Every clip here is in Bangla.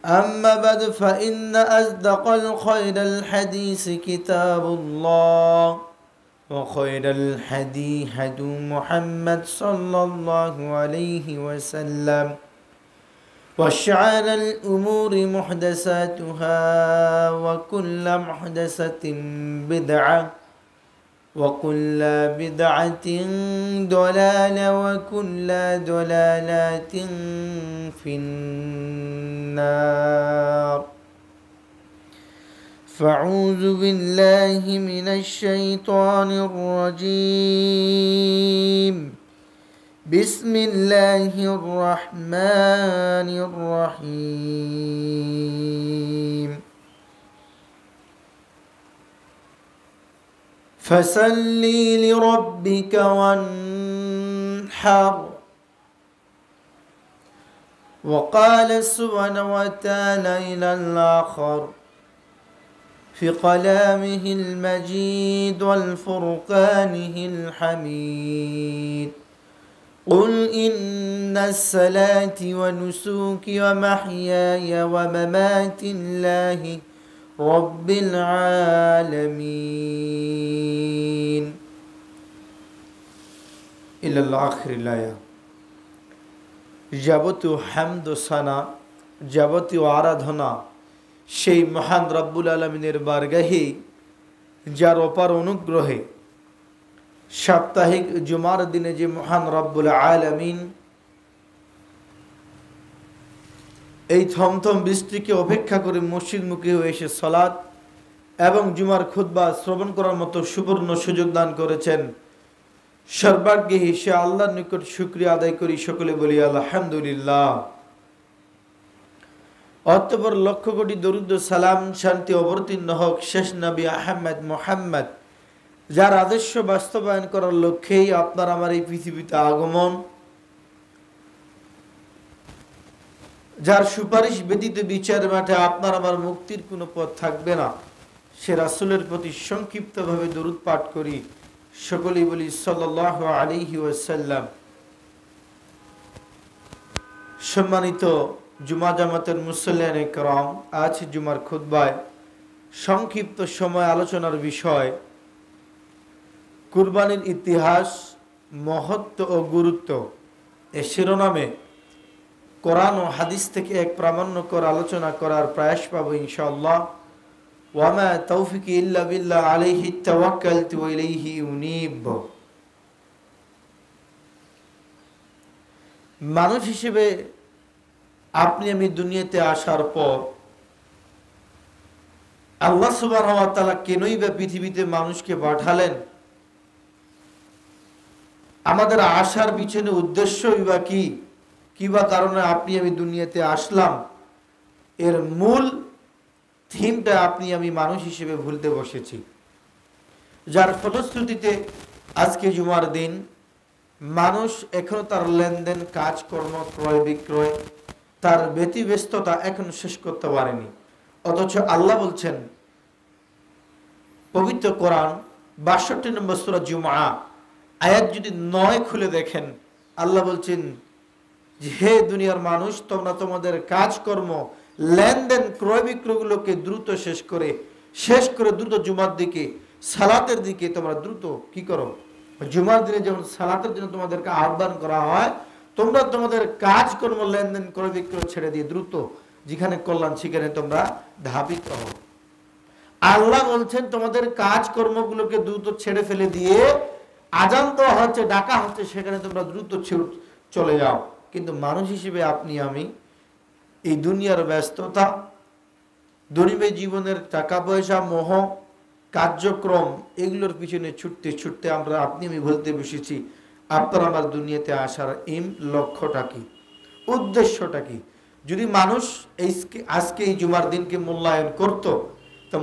أما بعد فإن أصدق الخير الحديث كتاب الله وخير الهدي هدي محمد صلى الله عليه وسلم وشر الأمور محدثاتها وكل محدثة بدعة وكل بدعة ضلالة وكل ضلالة في النار فأعوذ بالله من الشيطان الرجيم بسم الله الرحمن الرحيم فصل لربك وانحر وقال سبحانه وتعالى إلى الآخر في كلامه المجيد والفرقانه الحميد قل إن الصلاة ونسوكي ومحياي ومماتي لله رب العالمين إلى الآخر الآية যাবতীয় হামদ ও সানা যাবতীয় আরাধনা সেই মহান রব্বুল আলামিনের বারগাহে যার অপার অনুগ্রহে সাপ্তাহিক জুমার দিনে যে মহান রব্বুল আলামিন এই থমথম বৃষ্টিকে অপেক্ষা করে মসজিদমুখী হয়ে এসে সালাত এবং জুমার খুতবা শ্রবণ করার মতো সুবর্ণ সুযোগ দান করেছেন, সর্বাগ্যে সে আল্লাহর নিকট শুকরিয়া আদায় করি, সকলে বলি আলহামদুলিল্লাহ। অতঃপর লক্ষ কোটি দরুদ ও সালাম শান্তি অবতীর্ণ হোক শেষ নবী আহমদ মুহাম্মদ, যার আদর্শ বাস্তবায়ন করার লক্ষ্যেই আপনার আমার এই পৃথিবীতে আগমন, যার সুপারিশ ব্যতীত বিচার মাঠে আপনার আমার মুক্তির কোনো পথ থাকবে না, সে রাসূলের প্রতি সংক্ষিপ্তভাবে দরুদ পাঠ করি, সকলেই বলি সাল্লাল্লাহু আলাইহি ওয়াসাল্লাম। সম্মানিত জুমা জামাতের মুসল্লিয়ানে কেরাম, আজ জুমার খুতবায় সংক্ষিপ্ত সময় আলোচনার বিষয় কুরবানির ইতিহাস, মহত্ব ও গুরুত্ব। এ শিরোনামে কোরআন ও হাদিস থেকে এক প্রামাণ্যকর আলোচনা করার প্রয়াস পাবো ইনশাআল্লাহ। ওয়ামা তৌফিকি ইল্লা বিল্লাহ আলাইহি তাওয়াক্কালতু ওয়া ইলাইহি উনীব। মানুষ হিসেবে আপনি আমি দুনিয়াতে আসার পর আল্লাহ সুবহানাহু ওয়া তাআলা কেনই বা পৃথিবীতে মানুষকে পাঠালেন, আমাদের আসার পিছনে উদ্দেশ্যই বা কি বা কারণে আপনি আমি দুনিয়াতে আসলাম, এর মূল থিমটা আপনি আমি মানুষ হিসেবে ভুলতে বসেছি, যার ফলশ্রুতিতে আজকে জুমার দিন মানুষ এখনো তার লেনদেন, কাজকর্ম, ক্রয় বিক্রয়, তার ব্যতিব্যস্ততা এখন শেষ করতে পারেনি। অথচ আল্লাহ বলছেন পবিত্র কোরআন ৬২ নম্বর সূরা জুমআ আয়াত যদি ৯ খুলে দেখেন, আল্লাহ বলছেন যে হে দুনিয়ার মানুষ, তোমরা তোমাদের কাজকর্ম, লেনদেন, ক্রয় বিক্রয়গুলোকে দ্রুত শেষ করে দ্রুত জুমার দিকে, সালাতের দিকে তোমরা দ্রুত কি করো। জুমার দিনে যখন সালাতের জন্য তোমাদেরকে আহ্বান করা হয়, তোমরা তোমাদের কাজকর্ম, লেনদেন, ক্রয় বিক্রয় ছেড়ে দিয়ে দ্রুত যেখানে কল্যাণ সেখানে তোমরা ধাবিত হও। আল্লাহ বলছেন তোমাদের কাজকর্মগুলোকে দ্রুত ছেড়ে ফেলে দিয়ে আজান দেওয়া হচ্ছে, ডাকা হচ্ছে, সেখানে তোমরা দ্রুত চলে যাও। কিন্তু মানুষ হিসেবে আপনি আমি এই দুনিয়ার ব্যস্ততা, দৈনন্দিন জীবনের টাকা পয়সা, মোহ, কার্যক্রম, এগুলোর পিছনে ছুটতে ছুটতে আপনি আমি বলতে বসেছি আপনার আমার দুনিয়াতে আসার লক্ষ্যটা কি, উদ্দেশ্যটা কি। যদি মানুষ আজকে এই জুমার দিনকে মূল্যায়ন করত, তো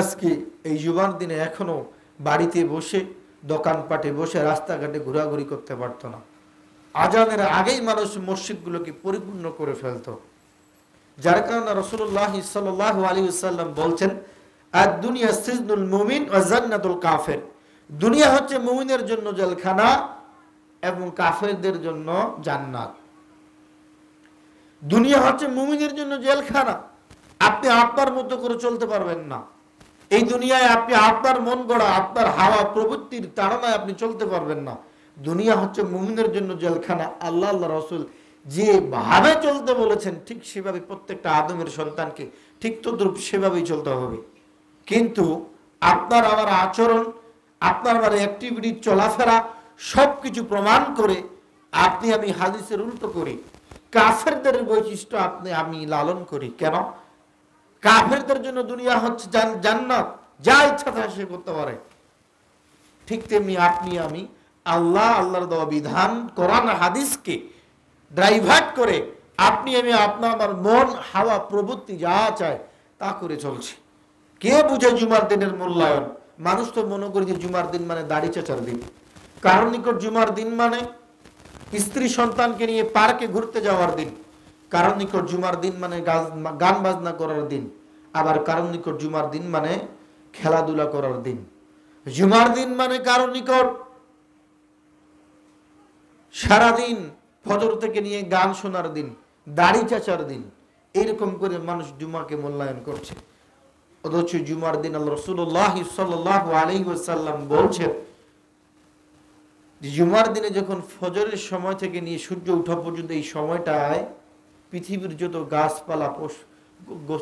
আজকে এই জুমার দিনে এখনো বাড়িতে বসে, দোকানপাটে বসে, রাস্তাঘাটে ঘোরাঘুরি করতে পারত না। আজানের আগেই মানুষ মসজিদগুলোকে পরিপূর্ণ করে ফেলত, যার কারণে রাসূলুল্লাহ সাল্লাল্লাহু আলাইহি ওয়াসাল্লাম বলছেন আদ-দুনিয়া সিজনুল মুমিন ওয়া জান্নাতুল কাফির, দুনিয়া হচ্ছে মুমিনের জন্য জেলখানা এবং কাফেরদের জন্য জান্নাত। দুনিয়া হচ্ছে মুমিনের জন্য জেলখানা। আপনি আপনার মতো করে চলতে পারবেন না। এই দুনিয়ায় আপনি আপনার মন গড়া, আপনার হাওয়া প্রবৃত্তির তাড়নায় আপনি চলতে পারবেন না। দুনিয়া হচ্ছে মুমিনের জন্য জেলখানা। আল্লাহ আল্লাহ রসুল যেভাবে চলতে বলেছেন ঠিক সেভাবে প্রত্যেকটা আদমের সন্তানকে ঠিক তদ্রূপ সেভাবেই চলতে হবে। কিন্তু আপনার আমার আচরণ, আপনার আমার অ্যাক্টিভিটি, চলাফেরা সবকিছু প্রমাণ করে আপনি আমি হাদিসের উল্টো করি। কাফেরদের বৈশিষ্ট্য আপনি আমি লালন করি। কেন? কাফেরদের জন্য দুনিয়া হচ্ছে জান্নাত, যা ইচ্ছা তা সে করতে পারে। ঠিক তেমনি আপনি আমি আল্লাহ আল্লাহর দেওয়া বিধান কোরআন হাদিসকে ড্রাইভার্ট করে আপনি আমি আপনার আমার মন হাওয়া প্রবৃত্তি যা চায় তা করে চলছি। কে বুঝে জুমার দিনের মূল্যায়ন? মানুষ তো মনে করি যে জুমার দিন মানে দাড়ি চাচার দিন। কারণ নিকট জুমার দিন মানে স্ত্রী সন্তানকে নিয়ে পার্কে ঘুরতে যাওয়ার দিন। কারণ নিকট জুমার দিন মানে গান বাজনা করার দিন। আবার কারণ নিকট জুমার দিন মানে খেলাধুলা করার দিন। জুমার দিন মানে কারণ নিকট সারাদিন ফজর থেকে নিয়ে গান শোনার দিন, দাড়ি চাচার দিন। এইরকম করে মানুষ জুমাকে মূল্যায়ন করছে। অথচ জুমার দিন আল্লাহ রাসূলুল্লাহ সাল্লাল্লাহু আলাইহি ওয়াসাল্লাম বলছেন, জুমার দিনে যখন ফজরের সময় থেকে নিয়ে সূর্য ওঠা পর্যন্ত এই সময়টায় পৃথিবীর যত গাছপালা,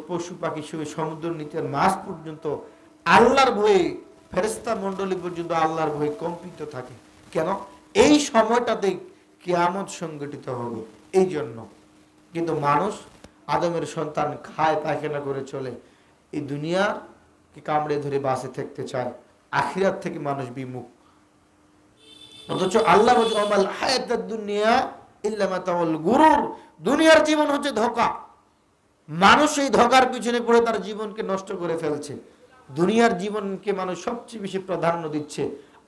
পশু পাখি, সমুদ্র নিতের মাছ পর্যন্ত আল্লাহর ভয়ে, ফেরেশতা মণ্ডলী পর্যন্ত আল্লাহর ভয়ে কম্পিত থাকে। কেন? এই সময়টাতে কিয়ামত সংগঠিত হবে এই জন্য। কিন্তু মানুষ আদমের সন্তান খায় পায়খানা করে চলে, এই দুনিয়াকে কামড়ে ধরে বাঁচে থাকতে চায়, আখিরাত থেকে মানুষ বিমুখ। অথচ আল্লাহ দুনিয়ার জীবন হচ্ছে ধোঁকা। মানুষ এই ধোঁকার পিছনে পড়ে তার জীবনকে নষ্ট করে ফেলছে। দুনিয়ার জীবনকে মানুষ সবচেয়ে বেশি প্রাধান্য দিচ্ছে,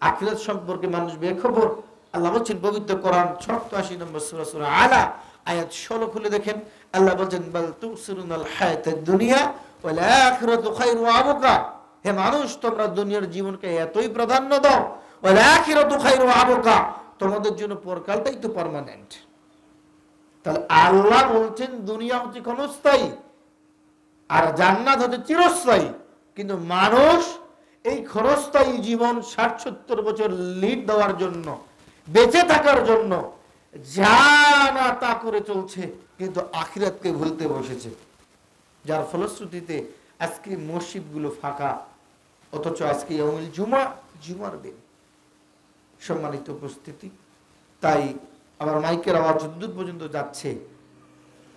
আখিরাত সম্পর্কে মানুষ বেখবর। আল্লাহ বলছেন পবিত্র কোরআন 86 নম্বর সূরা সূরা আলা আয়াত 16 খুলে দেখেন। আল্লাহ বলছেন বাল তুসিরুনাল হায়াতাদ দুনিয়া ওয়াল আখিরাতু খায়রু ওয়া আবকা। হে মানুষ, তোমরা দুনিয়ার জীবনকে এতই প্রাধান্য দাও, ওয়াল আখিরাতু খায়রু ওয়া আবকা, তোমাদের জন্য পরকালটাই তো পার্মানেন্ট। তাহলে আল্লাহ বলছেন দুনিয়া হচ্ছে ক্ষণস্থায়ী আর জান্নাত হচ্ছে চিরস্থায়ী। কিন্তু মানুষ এই ক্ষণস্থায়ী জীবন 60-70 বছর লিড দেওয়ার জন্য, বেঁচে থাকার জন্য যা না তা করে চলছে, কিন্তু আখিরাতকে ভুলতে বসেছে। যার ফলশ্রুতিতে আজকে মসজিদগুলো ফাঁকা। অথচ আজকে ইয়াউমুল জুমা, জুমার দিন। সম্মানিত উপস্থিতি, তাই আবার মাইকের আওয়াজ যতদূর পর্যন্ত যাচ্ছে,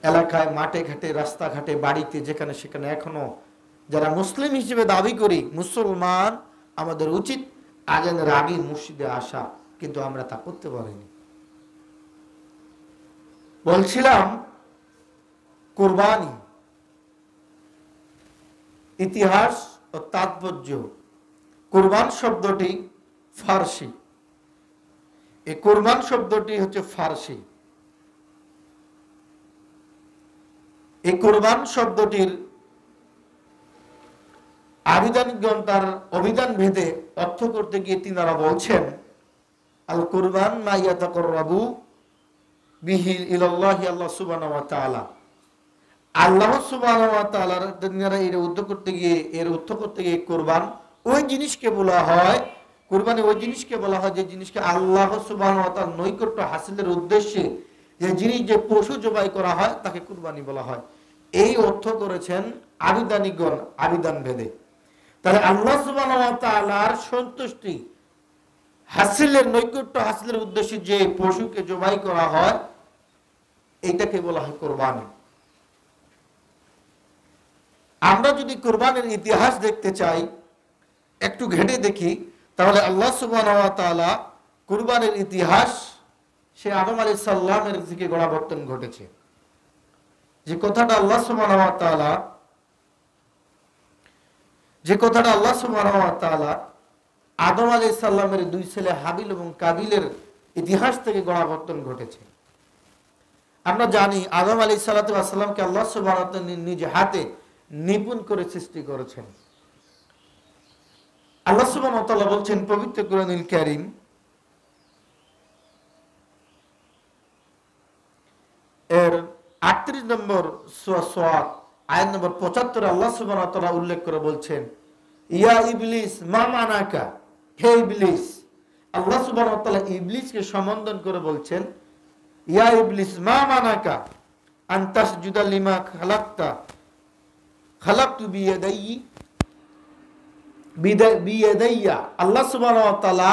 এলাকায়, মাঠে ঘাটে, রাস্তাঘাটে, বাড়িতে, যেখানে সেখানে এখনো যারা মুসলিম হিসেবে দাবি করি মুসলমান, আমাদের উচিত আজানের আগে মসজিদে আসা, কিন্তু আমরা তা করতে পারিনি। বলছিলাম কুরবানি ইতিহাস ও তাৎপর্য। কুরবান শব্দটি ফার্সি। এই কুরবান শব্দটি হচ্ছে ফার্সি। এই কুরবান শব্দটির আবিধানিকগণ তার অভিধান ভেদে অর্থ করতে গিয়ে তিনারা বলছেন, আল কুরবান মা ইয়াতাকাররাবু বিহি ইলাল্লাহি, আল্লাহ সুবহানাহু ওয়া তাআলা। আল্লাহ সুবহানাহু ওয়া তাআলার তিনারা এর উদ্যোগ করতে গিয়ে কুরবান ওই জিনিসকে বলা হয়, কুরবানি ওই জিনিসকে বলা হয় যে জিনিসকে আল্লাহ সুবহানাহু ওয়া তাআলার নৈকট্য হাসিলের উদ্দেশ্যে যে জিনিস, যে পশু জবাই করা হয় তাকে কুরবানি বলা হয়। এই অর্থ করেছেন আবিধানিকগণ আবিধান ভেদে। তাহলে আল্লাহ সুবহানাহু ওয়া তাআলার সন্তুষ্টি হাসিলের, নৈকট্য হাসিলের উদ্দেশ্যে যে পশুকে জবাই করা হয় এইটাকে বলা হয় কুরবানি। আমরা যদি কুরবানির ইতিহাস দেখতে চাই, একটু ঘেঁটে দেখি, তাহলে আল্লাহ সুবহানাহু ওয়া তাআলা কুরবানির ইতিহাস সে আদম আলাইহিস সালামের থেকে গোড়াবর্তন ঘটেছে। যে কথাটা আল্লাহ সুবহানাহু ওয়া তাআলা আদম আলাইহিস সালামের দুই ছেলে হাবিল এবং কাবিলের ইতিহাস থেকে গোড়াবর্তন ঘটেছে। আমরা জানি আদম আলাইহিস সালামকে আল্লাহ সুবহানাহু ওয়া তাআলা নিজ হাতে নিপুণ করে সৃষ্টি করেছেন। আল্লাহ সুবহানাহু ওয়া তাআলা বলছেন পবিত্র কুরআনুল কারীম, এর 38 নম্বর সূরা সাদ আয়াত নম্বর 75 আল্লাহ সুবহানাহু ওয়া তাআলা উল্লেখ করে বলছেন, ইয়া ইবলিস মা মানাকা, হে ইবলিস। আল্লাহ সুবহানাহু ওয়া তাআলা ইবলিসকে সম্বোধন করে বলছেন, ইয়া ইবলিস মা মানাকা আন তাসজুদা লিমা খালাকতু বিয়াদাইয়া। আল্লাহ সুবহানাহু ওয়া তাআলা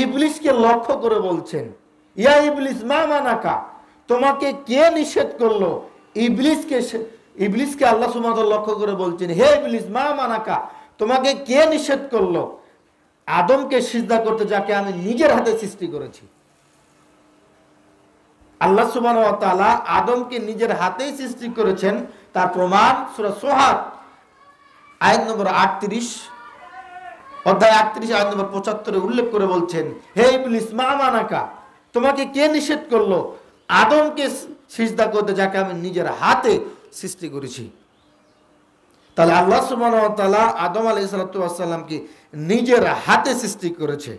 ইবলিসকে লক্ষ্য করে বলছেন, ইয়া ইবলিস মা মানাকা, তোমাকে কে নিষেধ করলো? ইবলিসকে আল্লাহ সুবহানাহু ওয়া তাআলা লক্ষ্য করে বলছেন, হে ইবলিস মা মানাকা, তোমাকে কে নিষেধ করলো আদমকে সিজদা করতে, যাকে আমি নিজের হাতে সৃষ্টি করেছি। আল্লাহ সুবহানাহু ওয়া তাআলা আদমকে নিজের হাতেই সৃষ্টি করেছেন, তার প্রমাণ সূরা সোহাগ আয়াত নম্বর 38, অধ্যায় 38 আয়াত নম্বর 75 উল্লেখ করে বলছেন, হে ইবলিস মা মানাকা, তোমাকে কে নিষেধ করলো আদমকে সিজদা করতে, যাকে আমি নিজের হাতে সৃষ্টি করেছি। তাহলে আল্লাহ সুবহানাহু ওয়া তাআলা আদম আলাইহিস সালাতু ওয়াস সালামকে নিজের হাতে সৃষ্টি করেছে।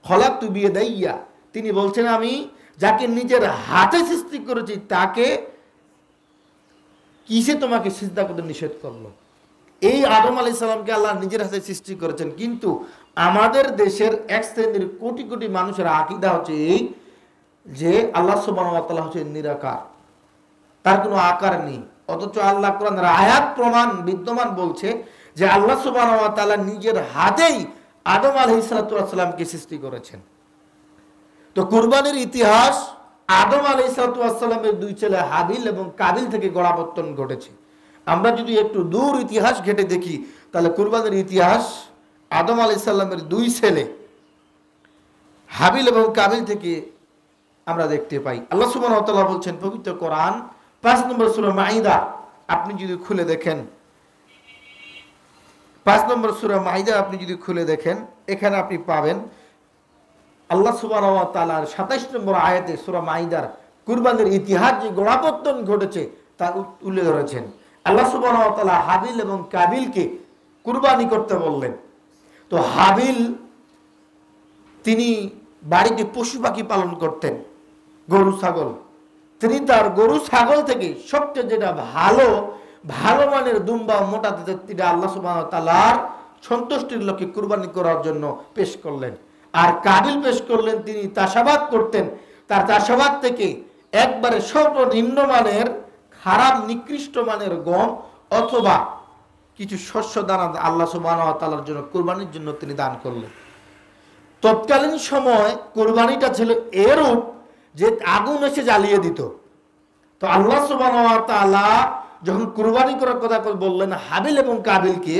খলাকতু বিয়াদাইয়া, তিনি বলছেন আমি যাকে নিজের হাতে সৃষ্টি করেছি তাকে কিসে তোমাকে সিজদা করতে নিষেধ করলো? এই আদম আলাইহিস সালামকে আল্লাহ নিজের হাতে সৃষ্টি করেছেন। কিন্তু আমাদের দেশের এক শ্রেণীর কোটি কোটি মানুষের আকীদা হচ্ছে এই যে আল্লাহ সুবহানাহু ওয়া তাআলা হচ্ছে নিরাকার, তার কোনো আকার নেই। অথচ আল্লাহ কোরআনের আয়াত প্রমাণ বিদ্যমান বলছে যে আল্লাহ সুবহানাহু ওয়া তাআলা নিজের হাতেই আদম আলাইহিস সালামকে সৃষ্টি করেছেন। তো কুরবানির ইতিহাস, আদম আলাইহিস সালামের দুই ছেলে হাবিল এবং কাবিল থেকে গোড়াপত্তন ঘটেছে। আমরা যদি একটু দূর ইতিহাস ঘেটে দেখি তাহলে কুরবানির ইতিহাস আদম আলাইহিস সালামের দুই ছেলে হাবিল এবং কাবিল থেকে আমরা দেখতে পাই। আল্লাহ সুবহানাহু ওয়া তাআলা বলছেন পবিত্র কোরআন 5 নম্বর সূরা মাইদা, আপনি যদি খুলে দেখেন 5 নম্বর সূরা মাইদা আপনি যদি খুলে দেখেন, এখানে আপনি পাবেন আল্লাহ সুবহানাহু ওয়া তাআলার 27 নম্বর আয়াতে সূরা মাইদার কুরবানির ইতিহাস যে গোড়াপত্তন ঘটেছে তা উল্লেখ করেছেন। আল্লাহ সুবহানাহু ওয়া তাআলা হাবিল এবং কাবিলকে কুরবানি করতে বললেন। তো হাবিল তিনি বাড়িতে পশু পাখি পালন করতেন, গরু ছাগল। তিনি তার গরু ছাগল থেকে সবচেয়ে যেটা ভালো মানের দুম্বা মোটা জাতিটা আল্লাহ সুবহানাহু ওয়া তাআলার সন্তুষ্টির লক্ষ্যে কুরবানি করার জন্য পেশ করলেন। আর কাবিল পেশ করলেন, তিনি চাষাবাদ করতেন, তার চাষাবাদ থেকে একবারে সর্বনিম্ন মানের খারাপ নিকৃষ্ট মানের গম অথবা কিছু শস্য দানা আল্লাহ সুবহানাহু ওয়া তাআলার জন্য কুরবানির জন্য তিনি দান করলেন। তৎকালীন সময় কুরবানিটা ছিল এরূপ যে আগুন এসে জ্বালিয়ে দিত। তো আল্লাহ সুবহানাহু ওয়া তাআলা যখন কুরবানি করার কথা বললেন হাবিল এবং কাবিলকে,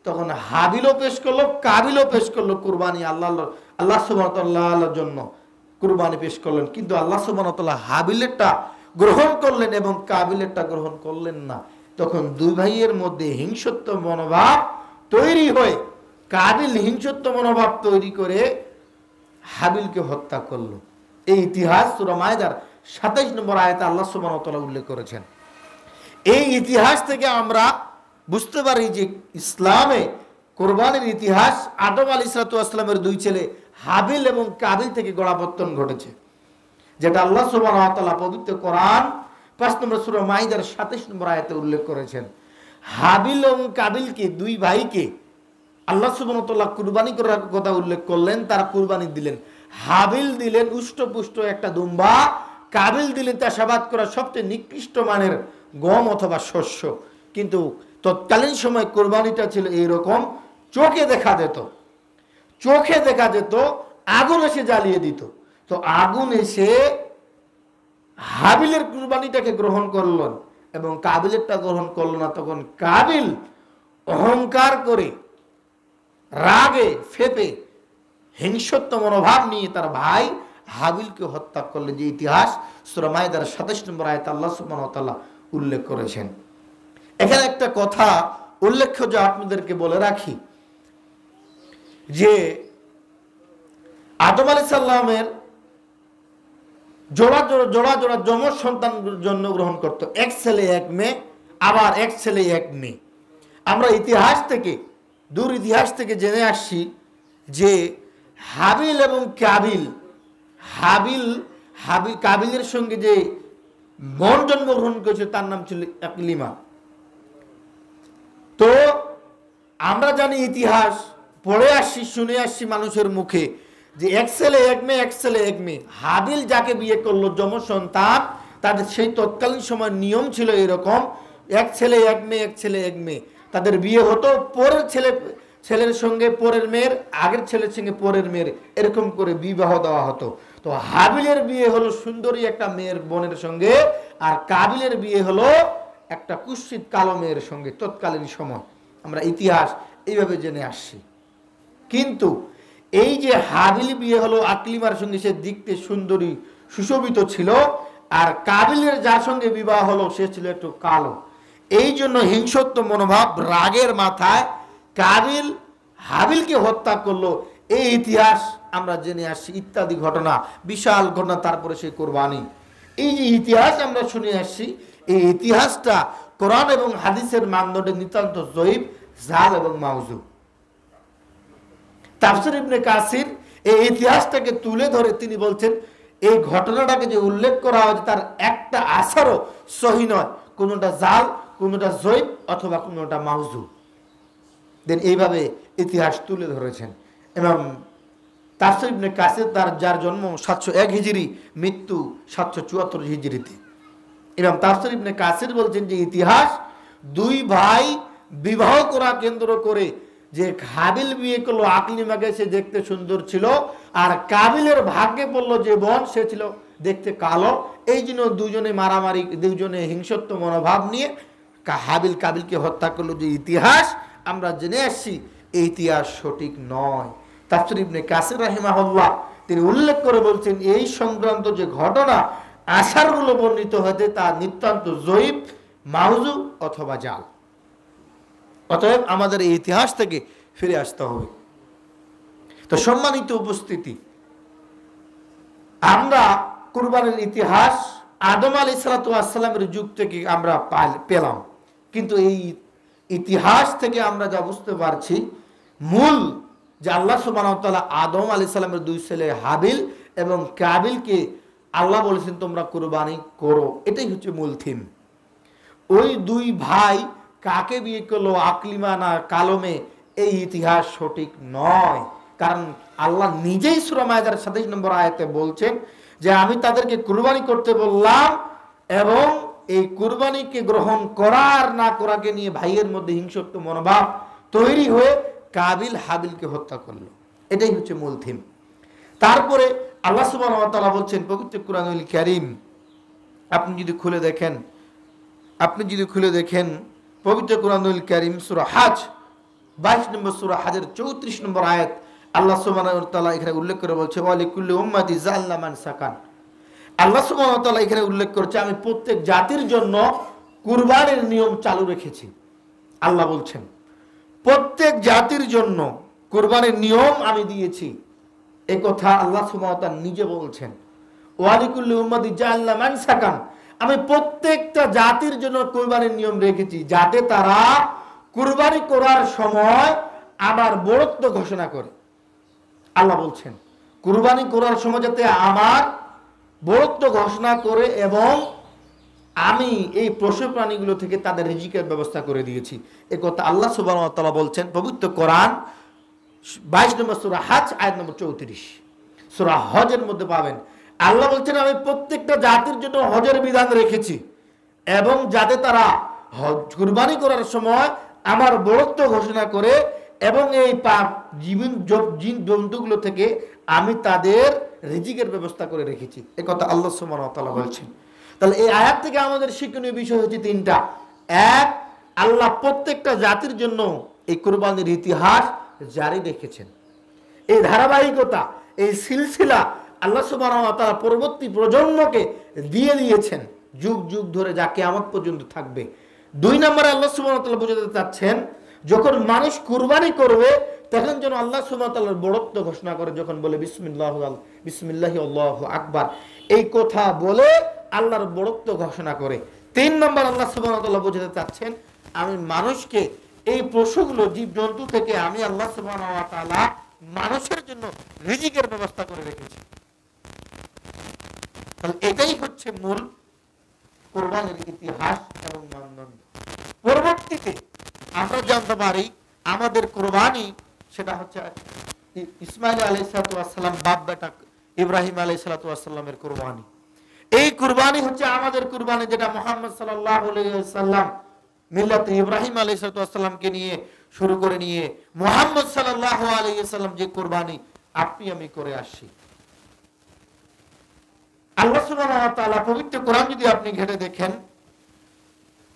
তখন হাবিলও পেশ করলো, কাবিলও পেশ করলো কুরবানি আল্লাহ সুবহানাহু ওয়া তাআলার জন্য কুরবানি পেশ করলেন। কিন্তু আল্লাহ সুবহানাহু ওয়া তাআলা হাবিলেরটা গ্রহণ করলেন এবং কাবিলেরটা গ্রহণ করলেন না। তখন দুই ভাইয়ের মধ্যে হিংসুত্ব মনোভাব তৈরি হয়। কাবিল হিংসুত্ব মনোভাব তৈরি করে হাবিলকে হত্যা করলো। এই ইতিহাস সূরা মাইদার 27 নম্বর আয়াতে আল্লাহ সুবহানাহু ওয়া তাআলা উল্লেখ করেছেন। এই ইতিহাস থেকে আমরা বুঝতে পারি যে ইসলামে কোরবানির ইতিহাস আদম আলাইহিস সালামের দুই ছেলে হাবিল এবং কাবিল থেকে গোড়াপত্তন ঘটেছে, যেটা আল্লাহ সুবহানাহু ওয়া তাআলা পবিত্র কোরআন 5 নম্বর সূরা মাইদার 27 নম্বর আয়াতে উল্লেখ করেছেন। হাবিল এবং কাবিলকে দুই ভাইকে আল্লাহ সুবহানাহু ওয়া তাআলা কুরবানি করার কথা উল্লেখ করলেন, তারা কুরবানি দিলেন। হাবিল দিলেন উষ্টপুষ্ট একটা দুম্বা, কাবিল দিলেন চাষাবাদ করা সবচেয়ে নিকৃষ্ট মানের গম অথবা শস্য। কিন্তু তৎকালীন সময় কুরবানিটা ছিল এইরকম, চোখে দেখা যেত আগুন এসে জ্বালিয়ে দিত। তো আগুন এসে হাবিলের কুরবানিটাকে গ্রহণ করলেন এবং কাবিলেরটা গ্রহণ করল না। তখন কাবিল অহংকার করে রাগে ফেপে হিংসুত্ব মনোভাব নিয়ে তার ভাই হাবিলকে হত্যা করলেন, যে ইতিহাস সূরা মাইদার 27 নম্বর আয়াতে আল্লাহ সুবহানাহু ওয়া তাআলা উল্লেখ করেছেন। এখানে একটা কথা উল্লেখ্য যে আপনাদেরকে বলে রাখি যে আদম আলাইহিস সালামের জোড়া যমজ সন্তান জন্মগ্রহণ করত, এক ছেলে এক মেয়ে, আবার এক ছেলে এক মেয়ে। আমরা ইতিহাস থেকে দূর ইতিহাস থেকে জেনে আসছি যে হাবিল এবং কাবিলের সঙ্গে যে বোন জন্মগ্রহণ করেছে, তার নাম ছিল আকলিমা। তো আমরা জানি, ইতিহাস পড়ে আসছি, শুনে আসছি মানুষের মুখে, যে এক ছেলে এক মেয়ে, এক ছেলে এক মেয়ে। হাবিল যাকে বিয়ে করলো যম সন্তান, তাদের সেই তৎকালীন সময় নিয়ম ছিল এরকম, এক ছেলে এক মেয়ে, এক ছেলে এক মেয়ে। তাদের বিয়ে হতো, পরের ছেলের সঙ্গে পরের মেয়ের, আগের ছেলের সঙ্গে পরের মেয়ের, এরকম করে বিবাহ দেওয়া হতো। তো হাবিলের বিয়ে হলো সুন্দরী একটা মেয়ের বোনের সঙ্গে, আর কাবিলের বিয়ে হলো একটা কুৎসিত কালো মেয়ের সঙ্গে তৎকালীন সময়। আমরা ইতিহাস এইভাবে জেনে আসছি। কিন্তু এই যে হাবিল বিয়ে হলো আকলিমার সঙ্গে, সে দেখতে সুন্দরী সুশোভিত ছিল, আর কাবিলের যার সঙ্গে বিবাহ হলো সে ছিল একটু কালো। এই জন্য হিংসত্ব মনোভাব, রাগের মাথায় কাবিল হাবিলকে হত্যা করলো। এই ইতিহাস আমরা জেনে আসছি, ইত্যাদি ঘটনা, বিশাল ঘটনা। তারপরে সেই কোরবানি, এই যে ইতিহাস আমরা শুনে আসছি, এই ইতিহাসটা কোরআন এবং হাদিসের মানদণ্ডে নিতান্ত জয়ীফ, জাল এবং মাউজু। তাফসীর ইবনে কাসির এই ইতিহাসটাকে তুলে ধরে তিনি বলছেন, এই ঘটনাটাকে যে উল্লেখ করা হয়েছে তার একটা আসারও সহি নয়, কোনোটা জাল, কোনোটা জয়ীফ, অথবা কোনোটা মাউজু। দেন এইভাবে ইতিহাস তুলে ধরেছেন। এবং তাফসীর ইবনে কাসির, তার যার জন্ম 701 হিজরি, মৃত্যু 774 হিজরিতে। এবং তাফসীর ইবনে কাসির বলছেন যে ইতিহাস দুই ভাই বিবাহ করা কেন্দ্র করে, যে হাবিল বিয়ে করলো আকলিমাকে, সে দেখতে সুন্দর ছিল, আর কাবিলের ভাগ্যে পড়লো যে বোন, সে ছিল দেখতে কালো। এই জন্য দুজনে মারামারি, দুজনে হিংসত্ব মনোভাব নিয়ে হাবিল কাবিলকে হত্যা করলো। যে ইতিহাস আমরা জেনে আসছি, এই ইতিহাস সঠিক নয়। তাফসীর ইবনে কাসির রাহিমাহুল্লাহ তিনি উল্লেখ করে বলছেন, এই সংক্রান্ত যে ঘটনা আসারগুলো বর্ণিত হয়েছে তা নিতান্ত জয়ীফ, মাউজু অথবা জাল। অতএব আমাদের এই ইতিহাস থেকে ফিরে আসতে হবে। তো সম্মানিত উপস্থিতি, আমরা কুরবানির ইতিহাস আদম আলাইহিস সালামের যুগ থেকে আমরা পেলাম, কিন্তু এই ইতিহাস থেকে আমরা যা বুঝতে পারছি, মূল যে আল্লাহ সুবহানাহু ওয়া তাআলা আদম আলাইহিস সালামের দুই ছেলে হাবিল এবং কাবিলকে আল্লাহ বলেছেন তোমরা কুরবানি করো, এটাই হচ্ছে মূল থিম। ওই দুই ভাই কাকে বিয়ে করলো, আকলিমা না কালো মেয়ে, এই ইতিহাস সঠিক নয়। কারণ আল্লাহ নিজেই সূরা মায়েদার 27 নম্বর আয়াতে বলছেন যে আমি তাদেরকে কুরবানি করতে বললাম, এবং এই কুরবানিকে গ্রহণ করার না করাকে নিয়ে ভাইয়ের মধ্যে হিংসত্ব মনোভাব তৈরি হয়ে কাবিল হাবিলকে হত্যা করলো। এটাই হচ্ছে মূল থিম। তারপরে আল্লাহ সুবহানাহু ওয়া তাআলা বলছেন পবিত্র কুরআনুল কারীম, আপনি যদি খুলে দেখেন পবিত্র কুরআনুল কারীম সূরা হজ 22 নম্বর সূরা হজের 34 নম্বর আয়াত, আল্লাহ সুবহানাহু ওয়া তাআলা এখানে উল্লেখ করে বলছে ওয়া লিকুল্লি উম্মাতি জাআলনা মানসাকান। আল্লাহ সুবহানাহু ওয়া তাআলা এখানে উল্লেখ করেছে আমি প্রত্যেক জাতির জন্য কুরবানির নিয়ম চালু রেখেছি। আল্লাহ বলছেন প্রত্যেক জাতির জন্য কুরবানির নিয়ম আমি দিয়েছি। এই কথা আল্লাহ সুবহানাহু ওয়া তাআলা নিজে বলছেন, ওয়া লিকুল্লি উম্মাতি জাআলনা মানসাকান, আমি প্রত্যেকটা জাতির জন্য কুরবানির নিয়ম রেখেছি, যাতে তারা কুরবানি করার সময় আমার বরত্ব ঘোষণা করে। আল্লাহ বলছেন কুরবানি করার সময় যাতে আমার বরত্ব ঘোষণা করে, এবং আমি এই পশু প্রাণীগুলো থেকে তাদের রিজিকের ব্যবস্থা করে দিয়েছি। এ কথা আল্লাহ সুবহানাহু ওয়া তাআলা বলছেন পবিত্র কোরআন 22 নম্বর সূরা হজ আয়াত নম্বর 34, সূরা হজের মধ্যে পাবেন। আল্লাহ বলছেন আমি প্রত্যেকটা জাতির জন্য হজের বিধান রেখেছি, এবং যাতে তারা কুরবানি করার সময় আমার বরত্ব ঘোষণা করে, এবং এই জিন জন্তুগুলো থেকে আমি তাদের রিজিকের ব্যবস্থা করে রেখেছি। এ কথা আল্লাহ সুবহানাহু ওয়া তাআলা বলছেন। তাহলে এই আয়াত থেকে আমাদের শিক্ষণীয় বিষয় হচ্ছে তিনটা। এক, আল্লাহ প্রত্যেকটা জাতির জন্য এই কুরবানির ইতিহাস জারি রেখেছেন। এই ধারাবাহিকতা, এই সিলসিলা আল্লাহ সুবহানাহু ওয়া তাআলা পরবর্তী প্রজন্মকে দিয়ে দিয়েছেন, যুগ যুগ ধরে, যা কিয়ামত পর্যন্ত থাকবে। দুই নম্বরে আল্লাহ সুবহানাহু ওয়া তাআলা বোঝাতে চাচ্ছেন, যখন মানুষ কুরবানি করবে তখন যেন আল্লাহ সুবহানাহু ওয়া তাআলার বড়ত্ব ঘোষণা করে, যখন বলে বিসমিল্লাহি আল্লাহু আকবার, এই কথা বলে আল্লাহর বড়ত্ব ঘোষণা করে। তিন নম্বর আল্লাহ সুবহানাহু ওয়া তাআলা বোঝাতে চাচ্ছেন, আমি মানুষকে এই পশুগুলো, জীবজন্তু থেকে আমি আল্লাহ সুবহানাহু ওয়া তাআলা মানুষের জন্য রিজিকের ব্যবস্থা করে রেখেছি। তাহলে এটাই হচ্ছে মূল কোরবানির ইতিহাস এবং মানদণ্ড। পরবর্তীতে আমরা জানতে পারি আমাদের কোরবানি সেটা হচ্ছে ইসমাইল আলাইহিস সালাম বাপ বেটা ইব্রাহিম আলাইহিস সালামের কোরবানি। এই কুরবানি হচ্ছে আমাদের কুরবানি, যেটা মুহাম্মদ সাল্লাল্লাহু আলাইহি ওয়াসাল্লাম মিল্লাতে ইব্রাহিম আলাইহিস সালামকে নিয়ে শুরু করে নিয়ে মুহাম্মদ সাল্লাল্লাহু আলাইহি ওয়াসাল্লাম যে কুরবানি আপনি আমি করে আসি। আল্লাহ সুবহানাহু ওয়া তাআলা পবিত্র কোরআন যদি আপনি ঘেটে দেখেন,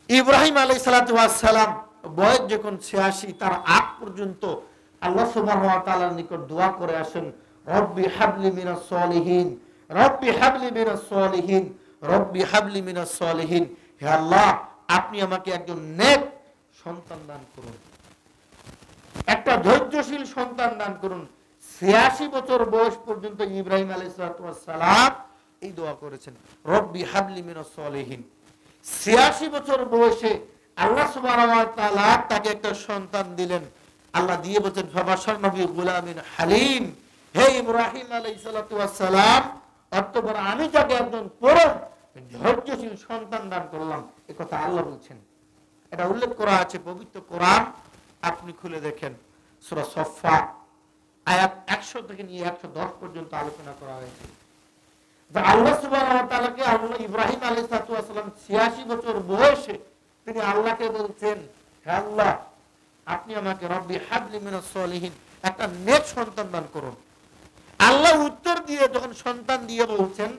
ইব্রাহিম আলাইহিস সালাম বয়স যখন 86 তার আগ পর্যন্ত আল্লাহ সুবহানাহু ওয়া তাআলার নিকট দোয়া করে আসেন, রব্বি হাবলি মিনাস সলিহিন, রব্বি হাবলি মিনাস সলিহিন, রব্বি হাবলি মিনাস সলিহিন। হে আল্লাহ, আপনি আমাকে একজন নেক সন্তান দান করুন, একটা ধৈর্যশীল সন্তান দান করুন। 86 বছর বয়স পর্যন্ত ইব্রাহিম আলাইহিস সালাম এই দোয়া করেছেন, রব্বি হাবলি মিনাস সলিহিন। 86 বছর বয়সে আল্লাহ সুবহানাহু ওয়া তাআলা তাকে একটা সন্তান দিলেন। আল্লাহ দিয়ে বলেন, ফাবাশশারনাহু বিগুলামিন হালিম। হে ইব্রাহিম আলাইহিস সালাম, অতঃপর আমি তাকে একজন পরম ধৈর্যশীল সন্তান দান করলাম। এই কথা আল্লাহ বলছেন। এটা উল্লেখ করা আছে পবিত্র কোরআন, আপনি খুলে দেখেন সূরা সফফাত আয়াত 100 থেকে নিয়ে 110 পর্যন্ত আলোচনা করা হয়েছে। আল্লাহ সুবহানাহু ওয়া তাআলাকে আল্লাহ ইব্রাহিম আলাইহিস সালাম 86 বছর বয়সে তিনি আল্লাহকে বলছেন, হে আল্লাহ, আপনি আমাকে রব্বি হাবলি মিনাস সলিহিন একটা নেক সন্তান দান করুন। আল্লাহ উত্তর দিয়ে যখন সন্তান দিয়ে বলছেন,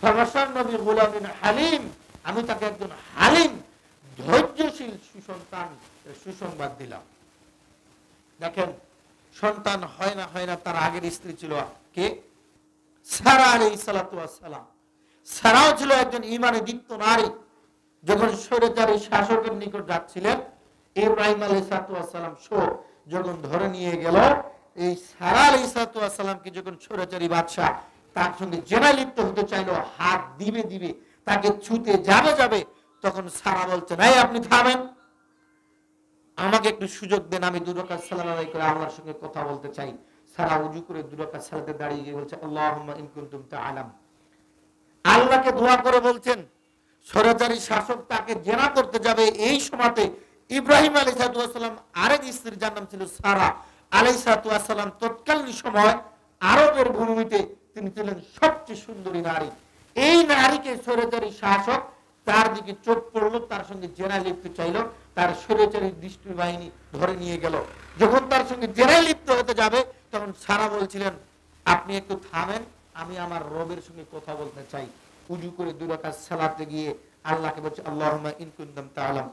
ফাবাশশারনাহু বিগুলামিন হালিম, আমি তাকে একজন হালিম ধৈর্যশীল সুসন্তান সুসংবাদ দিলাম। দেখেন, সন্তান হয় না তার আগের স্ত্রী ছিল কে? সারা আলাইহিস সালাম। সারাও ছিল একজন ঈমানে দীপ্ত নারী। যখন স্বৈরাচারী শাসকের নিকট যাচ্ছিলেন, ইব্রাহিম আলাইহিস সালাম যখন ধরে নিয়ে গেল, এই সারা আলাইহিস সালামকে যখন স্বৈরাচারী বাদশা তার সঙ্গে জেনায় লিপ্ত হতে চাইলো, হাত দিবে তাকে ছুতে যাবে, তখন সারা বলছেন, এই আপনি থামেন, আমাকে একটু সুযোগ দেন, আমি 2 রাকাত সালাত আদায় করে আল্লাহর সঙ্গে কথা বলতে চাই। সারা ওযু করে 2 রাকাত সালাতে দাঁড়িয়ে গিয়ে বলছে, আল্লাহুম্মা ইন কুনতুম তাআলাম। আল্লাহকে দোয়া করে বলছেন, স্বৈরাচারী শাসক তাকে জেনা করতে যাবে। এই সময়তে ইব্রাহিম আলাইহিস সালাম আরেক স্ত্রী, যার নাম ছিল সারা আলাইহিস সালাম, তৎকালীন সময় আরবের ভূমিতে তিনি ছিলেন সবচেয়ে সুন্দরী নারী। এই নারীকে স্বৈরাচারী শাসক তার দিকে চোখ পড়লো, তার সঙ্গে জেনায় লিপ্ত চাইল। তার স্বৈরাচারী দৃষ্টি বাহিনী ধরে নিয়ে গেল। যখন তার সঙ্গে জেনায় লিপ্ত হতে যাবে, তখন সারা বলছিলেন, আপনি একটু থামেন, আমি আমার রবের সঙ্গে কথা বলতে চাই। উযু করে 2 রাকাত সালাতে গিয়ে আল্লাহকে বলছে, আল্লাহুম্মা ইন কুনতুম তাআলাম,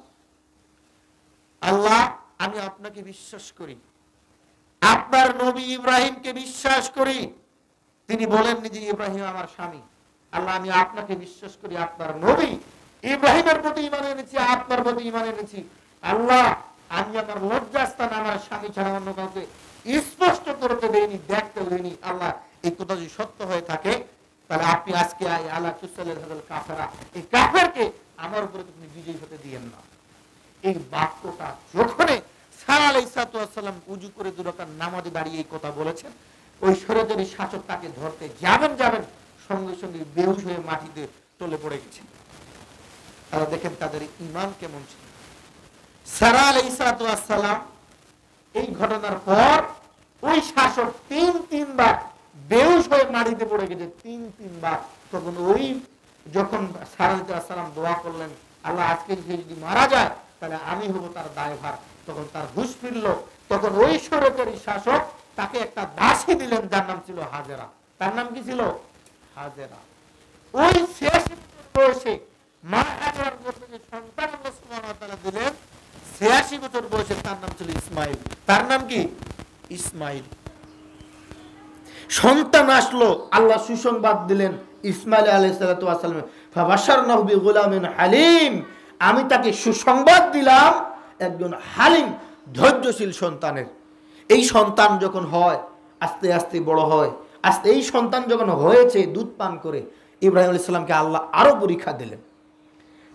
আল্লাহ, আমি আপনাকে বিশ্বাস করি, আপনার নবী ইব্রাহিমকে বিশ্বাস করি। তিনি বলেননি যে ইব্রাহিম আমার স্বামী। আল্লাহ, আমি আপনাকে বিশ্বাস করি, আপনার নবী ইব্রাহিমের প্রতি ঈমান এনেছি, আপনার প্রতি ঈমান এনেছি। আল্লাহ, আমি আমার লজ্জাস্থান আমার স্বামী ছাড়া অন্য কাউকে স্পষ্ট করতে দেইনি, দেখতে দেইনি। আল্লাহ, এই কথা যদি সত্য হয়ে থাকে, তাহলে আপনি আজকে আলা তুসাল্লিল হাযাল কাফেরা, এই কাফেরকে আমার উপরে আপনি বিজয়ী হতে দিয়েন না। এই বাক্যটা যখন সারা আলাইহিস সালাম উযু করে 2 রাকাত নামাজে দাঁড়িয়ে এই কথা বলেছেন, ওই স্বৈরাচারী শাসক তাকে ধরতে যাবেন, সঙ্গে সঙ্গে বেহুশ হয়ে মাটিতে টলে পড়ে গেছে। তারা দেখেন তাদের ঈমান কেমন ছিল। সারা আলাইহিস সালাম এই ঘটনার পর ওই শাসক 3 বার বেহুশ হয়ে মাটিতে পড়ে গেছে, 3 বার। তখন ওই যখন সারা আলাইহিস সালাম দোয়া করলেন, আল্লাহ, আজকে যদি মারা যায় তাহলে আমি হব তার দায়ভার। তখন তার হুঁশ ফিরল। তখন ওই স্বৈরাচারী শাসক তাকে একটা দাসী দিলেন, যার নাম ছিল হাজেরা। তার নাম কি ছিল? হাজেরা। ওই শেষ বয়সে মা হাজেরার গর্ভে যে সন্তান আল্লাহ সুবহানাহু ওয়া তাআলা দিলেন, 86 বছর বয়সে, তার নাম ছিল ইসমাইল। তার নাম কি? ইসমাইল। সন্তান আসলো, আল্লাহ সুসংবাদ দিলেন ইসমাইল আলাইহিস সালাম, ফাবাশশারনাহু বিগুলামিন হালিম, আমি তাকে সুসংবাদ দিলাম একজন হালিম ধৈর্যশীল সন্তানের। এই সন্তান যখন হয়, আস্তে আস্তে বড় হয়, আস্তে এই সন্তান যখন হয়েছে, দুধ পান করে, ইব্রাহিম আলাইহিস সালামকে আল্লাহ আরো পরীক্ষা দিলেন।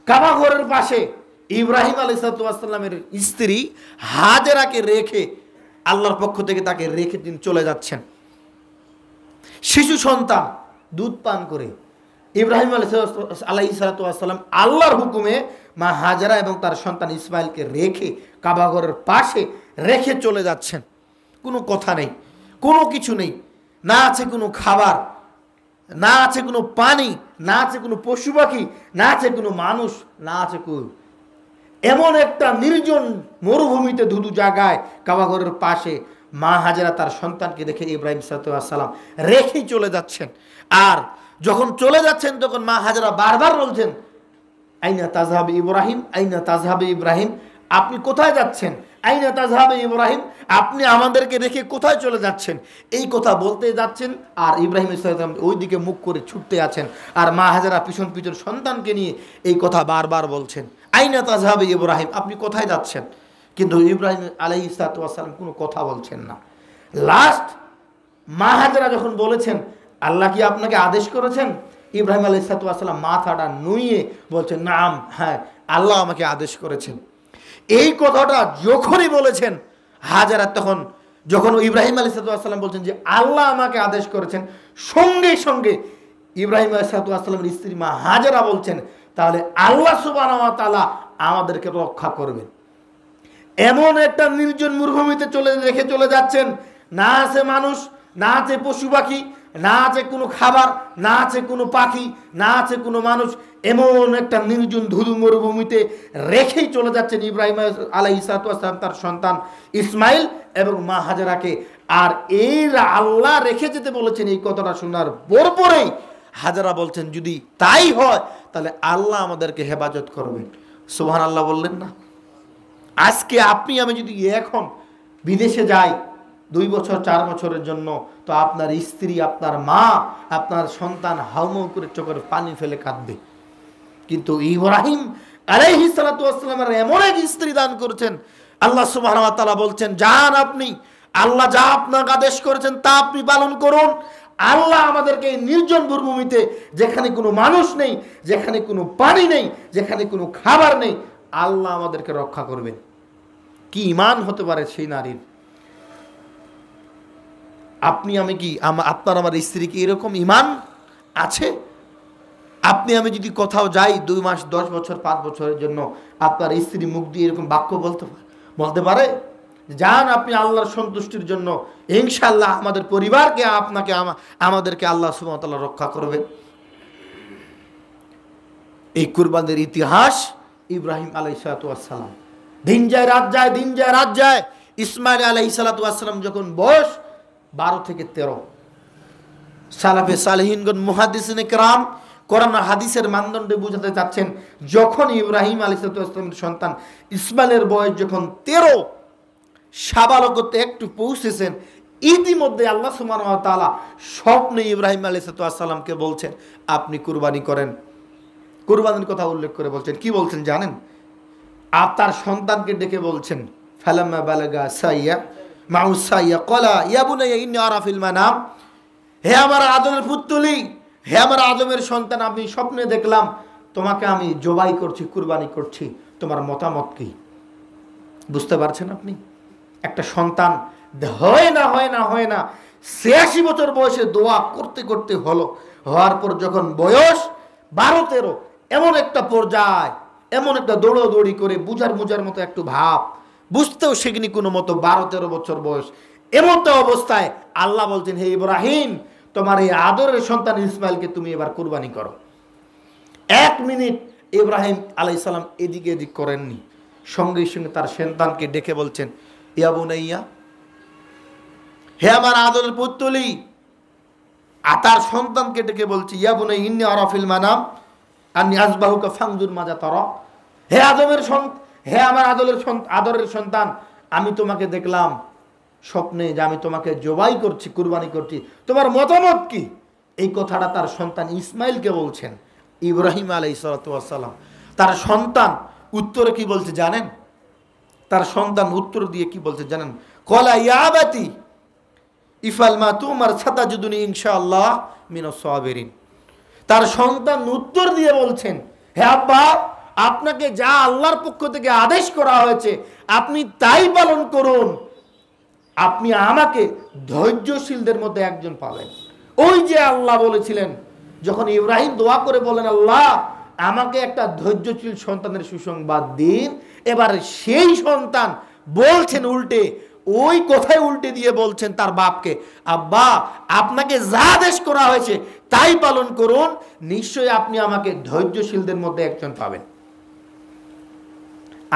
কাবা ঘরের পাশে ইব্রাহিম আলাইহিস সালামের স্ত্রী হাজেরাকে রেখে, আল্লাহর পক্ষ থেকে তাকে রেখে তিনি চলে যাচ্ছেন। শিশু সন্তান দুধ পান করে ইব্রাহিম আলাইহিস সালাম আল্লাহর হুকুমে মা হাজেরা এবং তার সন্তান ইসমাইলকে রেখে কাবা ঘরের পাশে রেখে চলে যাচ্ছেন। কোনো কথা নেই, কোনো কিছু নেই, না আছে কোনো খাবার, না আছে কোনো পানি, না আছে কোনো পশু পাখি, না আছে কোনো মানুষ, না আছে এমন একটা নির্জন মরুভূমিতে ধুধু জায়গায় কাবা ঘরের পাশে মা হাজেরা তার সন্তানকে দেখে ইব্রাহিম সালাম রেখেই চলে যাচ্ছেন। আর যখন চলে যাচ্ছেন তখন মা হাজেরা বারবার বলছেন, আইনা তাজহাবে ইব্রাহিম, আইনা তাজহাবে ইব্রাহিম, আপনি কোথায় যাচ্ছেন? আইনা তাজহাবে ইব্রাহিম, আপনি আমাদেরকে রেখে কোথায় চলে যাচ্ছেন? এই কথা বলতে যাচ্ছেন আর ইব্রাহিম সালাম ওই দিকে মুখ করে ছুটতে আছেন, আর মা হাজেরা পিছন পিছন সন্তানকে নিয়ে এই কথা বারবার বলছেন, আইনা তাজহাবে ইব্রাহিম, আপনি কোথায় যাচ্ছেন? কিন্তু ইব্রাহিম আলাইহিস সালাম কোনো কথা বলছেন না। লাস্ট মা হাজেরা যখন বলেছেন, আল্লাহ কি আপনাকে আদেশ করেছেন? ইব্রাহিম আলাইহিস সালাম মাথাটা নুইয়ে বলছেন, নাম, হ্যাঁ, আল্লাহ আমাকে আদেশ করেছেন। এই কথাটা যখনই বলেছেন হাজেরা, তখন যখন ইব্রাহিম আলাইহিস সালাম বলছেন যে আল্লাহ আমাকে আদেশ করেছেন, সঙ্গে সঙ্গে ইব্রাহিম আলাইহিস সালামের স্ত্রী মা হাজেরা বলছেন, তাহলে আল্লাহ সুবহানাহু ওয়া তাআলা আমাদেরকে রক্ষা করবেন। এমন একটা নির্জন মরুভূমিতে রেখে চলে যাচ্ছেন, না আছে মানুষ, না আছে পশু পাখি, না আছে কোনো খাবার, না আছে কোনো পাখি, না আছে কোনো মানুষ, এমন একটা নির্জন ধুধু মরুভূমিতে রেখেই চলে যাচ্ছেন ইব্রাহিম আলাইহিস সালাম তার সন্তান ইসমাইল এবং মা হাজেরাকে। আর এই আল্লাহ রেখে যেতে বলেছেন, এই কথাটা শোনার পরপরেই হাজেরা বলছেন, যদি তাই হয় তাহলে আল্লাহ আমাদেরকে হেফাজত করবেন। সুবহানাল্লাহ বললেন না? আজকে আপনি আমি যদি এখন বিদেশে যাই 2 বছর 4 বছরের জন্য, তো আপনার স্ত্রী, আপনার মা, আপনার সন্তান হাউমাউ করে চোখের পানি ফেলে কাঁদবে। কিন্তু ইব্রাহিম আলাইহিস সালাতু ওয়াস সালামের এমন এক স্ত্রী দান করেছেন, আল্লাহ সুবহানাহু ওয়া তাআলা বলছেন, যান আপনি, আল্লাহ যা আপনাকে আদেশ করেছেন তা আপনি পালন করুন। আল্লাহ আমাদেরকে এই নির্জন মরুভূমিতে, যেখানে কোনো মানুষ নেই, যেখানে কোনো পানি নেই, যেখানে কোনো খাবার নেই, আল্লাহ আমাদেরকে রক্ষা করবেন। কি ঈমান হতে পারে সেই নারীর! আপনি আমি কি, আপনার আমার স্ত্রী কি এরকম ঈমান আছে? আপনি আমি যদি কোথাও যাই 2 মাস 10 বছর 5 বছরের জন্য, আপনার স্ত্রী মুখ দিয়ে এরকম বাক্য বলতে পারে, যান আপনি আল্লাহর সন্তুষ্টির জন্য, ইনশাআল্লাহ আমাদের পরিবারকে, আপনাকে, আমাদেরকে আল্লাহ সুবহানাহু ওয়া তাআলা রক্ষা করবে। এই কুরবানির ইতিহাস ইব্রাহিম আলাইহিস সালাম, দিন যায় রাত যায়, দিন যায় রাত যায়। ইসমাইল আলাইহিস সালাম যখন বয়স 12 থেকে 13, সালাফে সালেহিনগণ মুহাদ্দিসিনে কেরাম কোরআন হাদিসের মানদণ্ডে বুঝাতে চাচ্ছেন, যখন ইব্রাহিম আলাইহিস সালামের সন্তান ইসমাইলের বয়স যখন 13, সাবালকতে একটু পৌঁছেছেন, ইতিমধ্যে আল্লাহ সুবহানাহু ওয়া তাআলা স্বপ্নে ইব্রাহিম আলাইহিস সালামকে বলছেন, আপনি কুরবানি করেন। কুরবানির কথা উল্লেখ করে বলছেন, কি বলছেন জানেন? তার সন্তানকে ডেকে বলছেন, ফালাম্মা বালাগা সাইয়া মাউ সাইয়া ক্বালা ইয়া বুনাইয়া ইন্নী আরা ফিল মানাম, হে আমার আদরের পুত্তলি, হে আমার আদমের সন্তান, আমি স্বপ্নে দেখলাম তোমাকে আমি জবাই করছি, কুরবানি করছি, তোমার মতামত কি? বুঝতে পারছেন আপনি? একটা সন্তান হয় না 86 বছর বয়সে দোয়া করতে করতে হওয়ার পর যখন বয়স 12-13, এমন একটা পর্যায়, এমন একটা দৌড়াদৌড়ি করে বুঝার মতো একটু ভাব, বুঝতেও শেখেনি কোনো মতো, 12-13 বছর বয়স, এমন অবস্থায় আল্লাহ বলছেন, হে ইব্রাহিম, তোমার এই আদরের সন্তান ইসমাইলকে তুমি এবার কুরবানি করো। 1 মিনিট ইব্রাহিম আলাইহিস সালাম এদিকে এদিক করেননি, সঙ্গে সঙ্গে তার সন্তানকে ডেকে বলছেন, ইয়া বুনাইয়া, হে আমার আদরের পুত্তলি। তার সন্তানকে ডেকে বলছে, ইয়া বুনাইয়া ইন্নী আরা ফিল মানাম আন্নী আযবাহুকা ফানজুর মাযা তারা, হে আমার আদরের সন্তান, আমি তোমাকে দেখলাম স্বপ্নে যে আমি তোমাকে জবাই করছি, কুরবানি করছি, তোমার মতামত কি? এই কথাটা তার সন্তান ইসমাইলকে বলছেন ইব্রাহিম আলাইহিস সালাম। তার সন্তান উত্তরে কি বলছে জানেন? তার সন্তান উত্তর দিয়ে কি বলছে জানেন? ক্বালা ইয়া আবাতি ইফআল মা তুমার সাতাজিদুনি ইনশাআল্লাহ মিনাস সাবিরিন। তার সন্তান উত্তর দিয়ে বলছেন, হে আব্বা, আপনাকে যা আল্লাহর পক্ষ থেকে আদেশ করা হয়েছে আপনি তাই পালন করুন, আপনি আমাকে ধৈর্যশীলদের মধ্যে একজন পাবেন। ওই যে আল্লাহ বলেছিলেন যখন ইব্রাহিম দোয়া করে বলেন, আল্লাহ আমাকে একটা ধৈর্যশীল সন্তানের সুসংবাদ দিন, এবার সেই সন্তান বলছেন উল্টে, ওই কথায় উল্টে দিয়ে বলছেন তার বাপকে, আব্বা আপনাকে যা আদেশ করা হয়েছে তাই পালন করুন, নিশ্চয়ই আপনি আমাকে ধৈর্যশীলদের মধ্যে একজন পাবেন।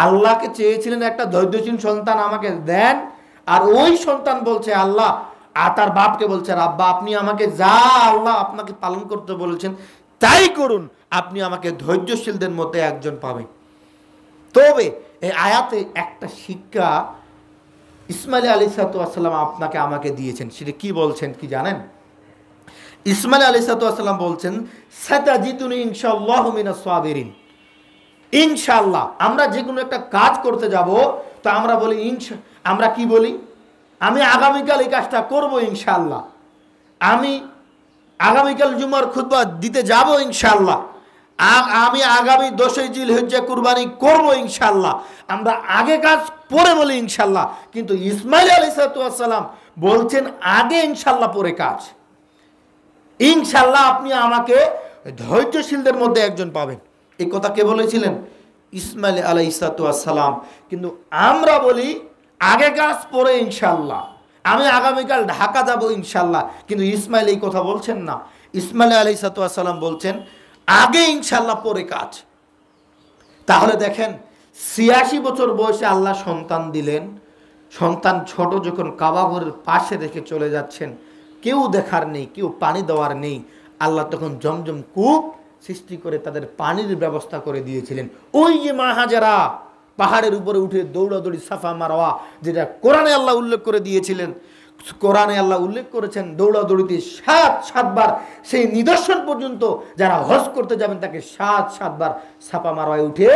আল্লাহকে চেয়েছিলেন একটা ধৈর্যশীল সন্তান আমাকে দেন, আর ওই সন্তান বলছে আল্লাহ, আর তার বাপকে বলছে, আব্বা আপনি আমাকে যা আল্লাহ আপনাকে পালন করতে বলেছেন তাই করুন, আপনি আমাকে ধৈর্যশীলদের মধ্যে একজন পাবেন। তবে এই আয়াতে একটা শিক্ষা ইসমাইল আলাইহিসসালাম আপনাকে আমাকে দিয়েছেন, সেটা কি বলছেন কি জানেন? ইসমাইল আলাইহিসসালাম বলছেন, সাতাজিদুনি ইনশাআল্লাহু মিনাস সাবিরিন। ইনশাআল্লাহ আমরা যে কোনো একটা কাজ করতে যাব তো আমরা বলি আমরা কি বলি? আমি আগামীকাল এই কাজটা করব ইনশাআল্লাহ, আমি আগামীকাল জুমার খুতবা দিতে যাব ইনশাআল্লাহ, আমি আগামী 10ই জিলহিজ্জা কুরবানি করব ইনশাআল্লাহ। আমরা আগে কাজ পরে বলি ইনশাআল্লাহ, কিন্তু ইসমাইল আলাইহিসসালাম বলছেন আগে ইনশাআল্লাহ পরে কাজ। ইনশাআল্লাহ আপনি আমাকে ধৈর্যশীলদের মধ্যে একজন পাবেন, এই কথা কে বলেছিলেন? ইসমাইল আলাইহিসসালাম। কিন্তু আমরা বলি আগে কাজ পরে ইনশাআল্লাহ, আমি আগামীকাল ঢাকা যাব ইনশাআল্লাহ, কিন্তু ইসমাইল এই কথা বলছেন না। ইসমাইল আলাইহিসসালাম বলছেন আগে ইনশাআল্লাহ পরে কাজ। তাহলে দেখেন ৮৬ বছর বয়সে আল্লাহ সন্তান দিলেন, সন্তান ছোট যখন কাবা ঘরের পাশে রেখে চলে যাচ্ছেন, কেউ দেখার নেই, কেউ পানি দেওয়ার নেই, আল্লাহ তখন জমজম কূপ সৃষ্টি করে তাদের পানির ব্যবস্থা করে দিয়েছিলেন। ওই যে মা হাজেরা পাহাড়ের উপরে উঠে দৌড়াদৌড়ি সাফা মারওয়া, যেটা কোরআনে আল্লাহ উল্লেখ করে দিয়েছিলেন, কোরআনে আল্লাহ উল্লেখ করেছেন দৌড়াদৌড়িতে ৭ বার, সেই নিদর্শন পর্যন্ত যারা হজ করতে যাবেন তাকে ৭ বার সাফা মারওয়ায় উঠে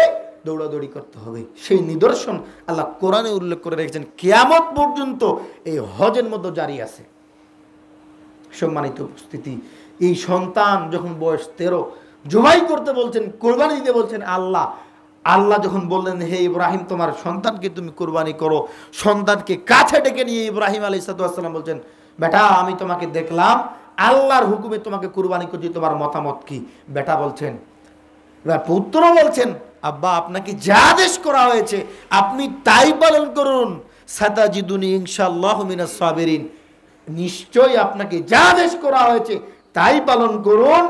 দৌড়াদৌড়ি করতে হবে। সেই নিদর্শন আল্লাহ কোরআনে উল্লেখ করে রেখেছেন, কিয়ামত পর্যন্ত এই হজের মধ্যে জারি আছে। সম্মানিত উপস্থিতি, এই সন্তান যখন বয়স 13, জবাই করতে বলছেন, কোরবানি দিতে বলছেন আল্লাহ যখন বললেন, হে ইব্রাহিম তোমার সন্তানকে তুমি কোরবানি করো, সন্তানকে কাছে ডেকে নিয়ে ইব্রাহিম আলাইহিসসালাম বলছেন, বেটা আমি তোমাকে দেখলাম আল্লাহর হুকুমে তোমাকে কোরবানি করছি, তোমার মতামত কি? বেটা বলছেন, পুত্র বলছেন, আব্বা আপনাকে যা আদেশ করা হয়েছে আপনি তাই পালন করুন, সাতাজিদুনি ইনশাআল্লাহু মিনাস সাবিরিন, নিশ্চয়ই আপনাকে যা আদেশ করা হয়েছে তাই পালন করুন,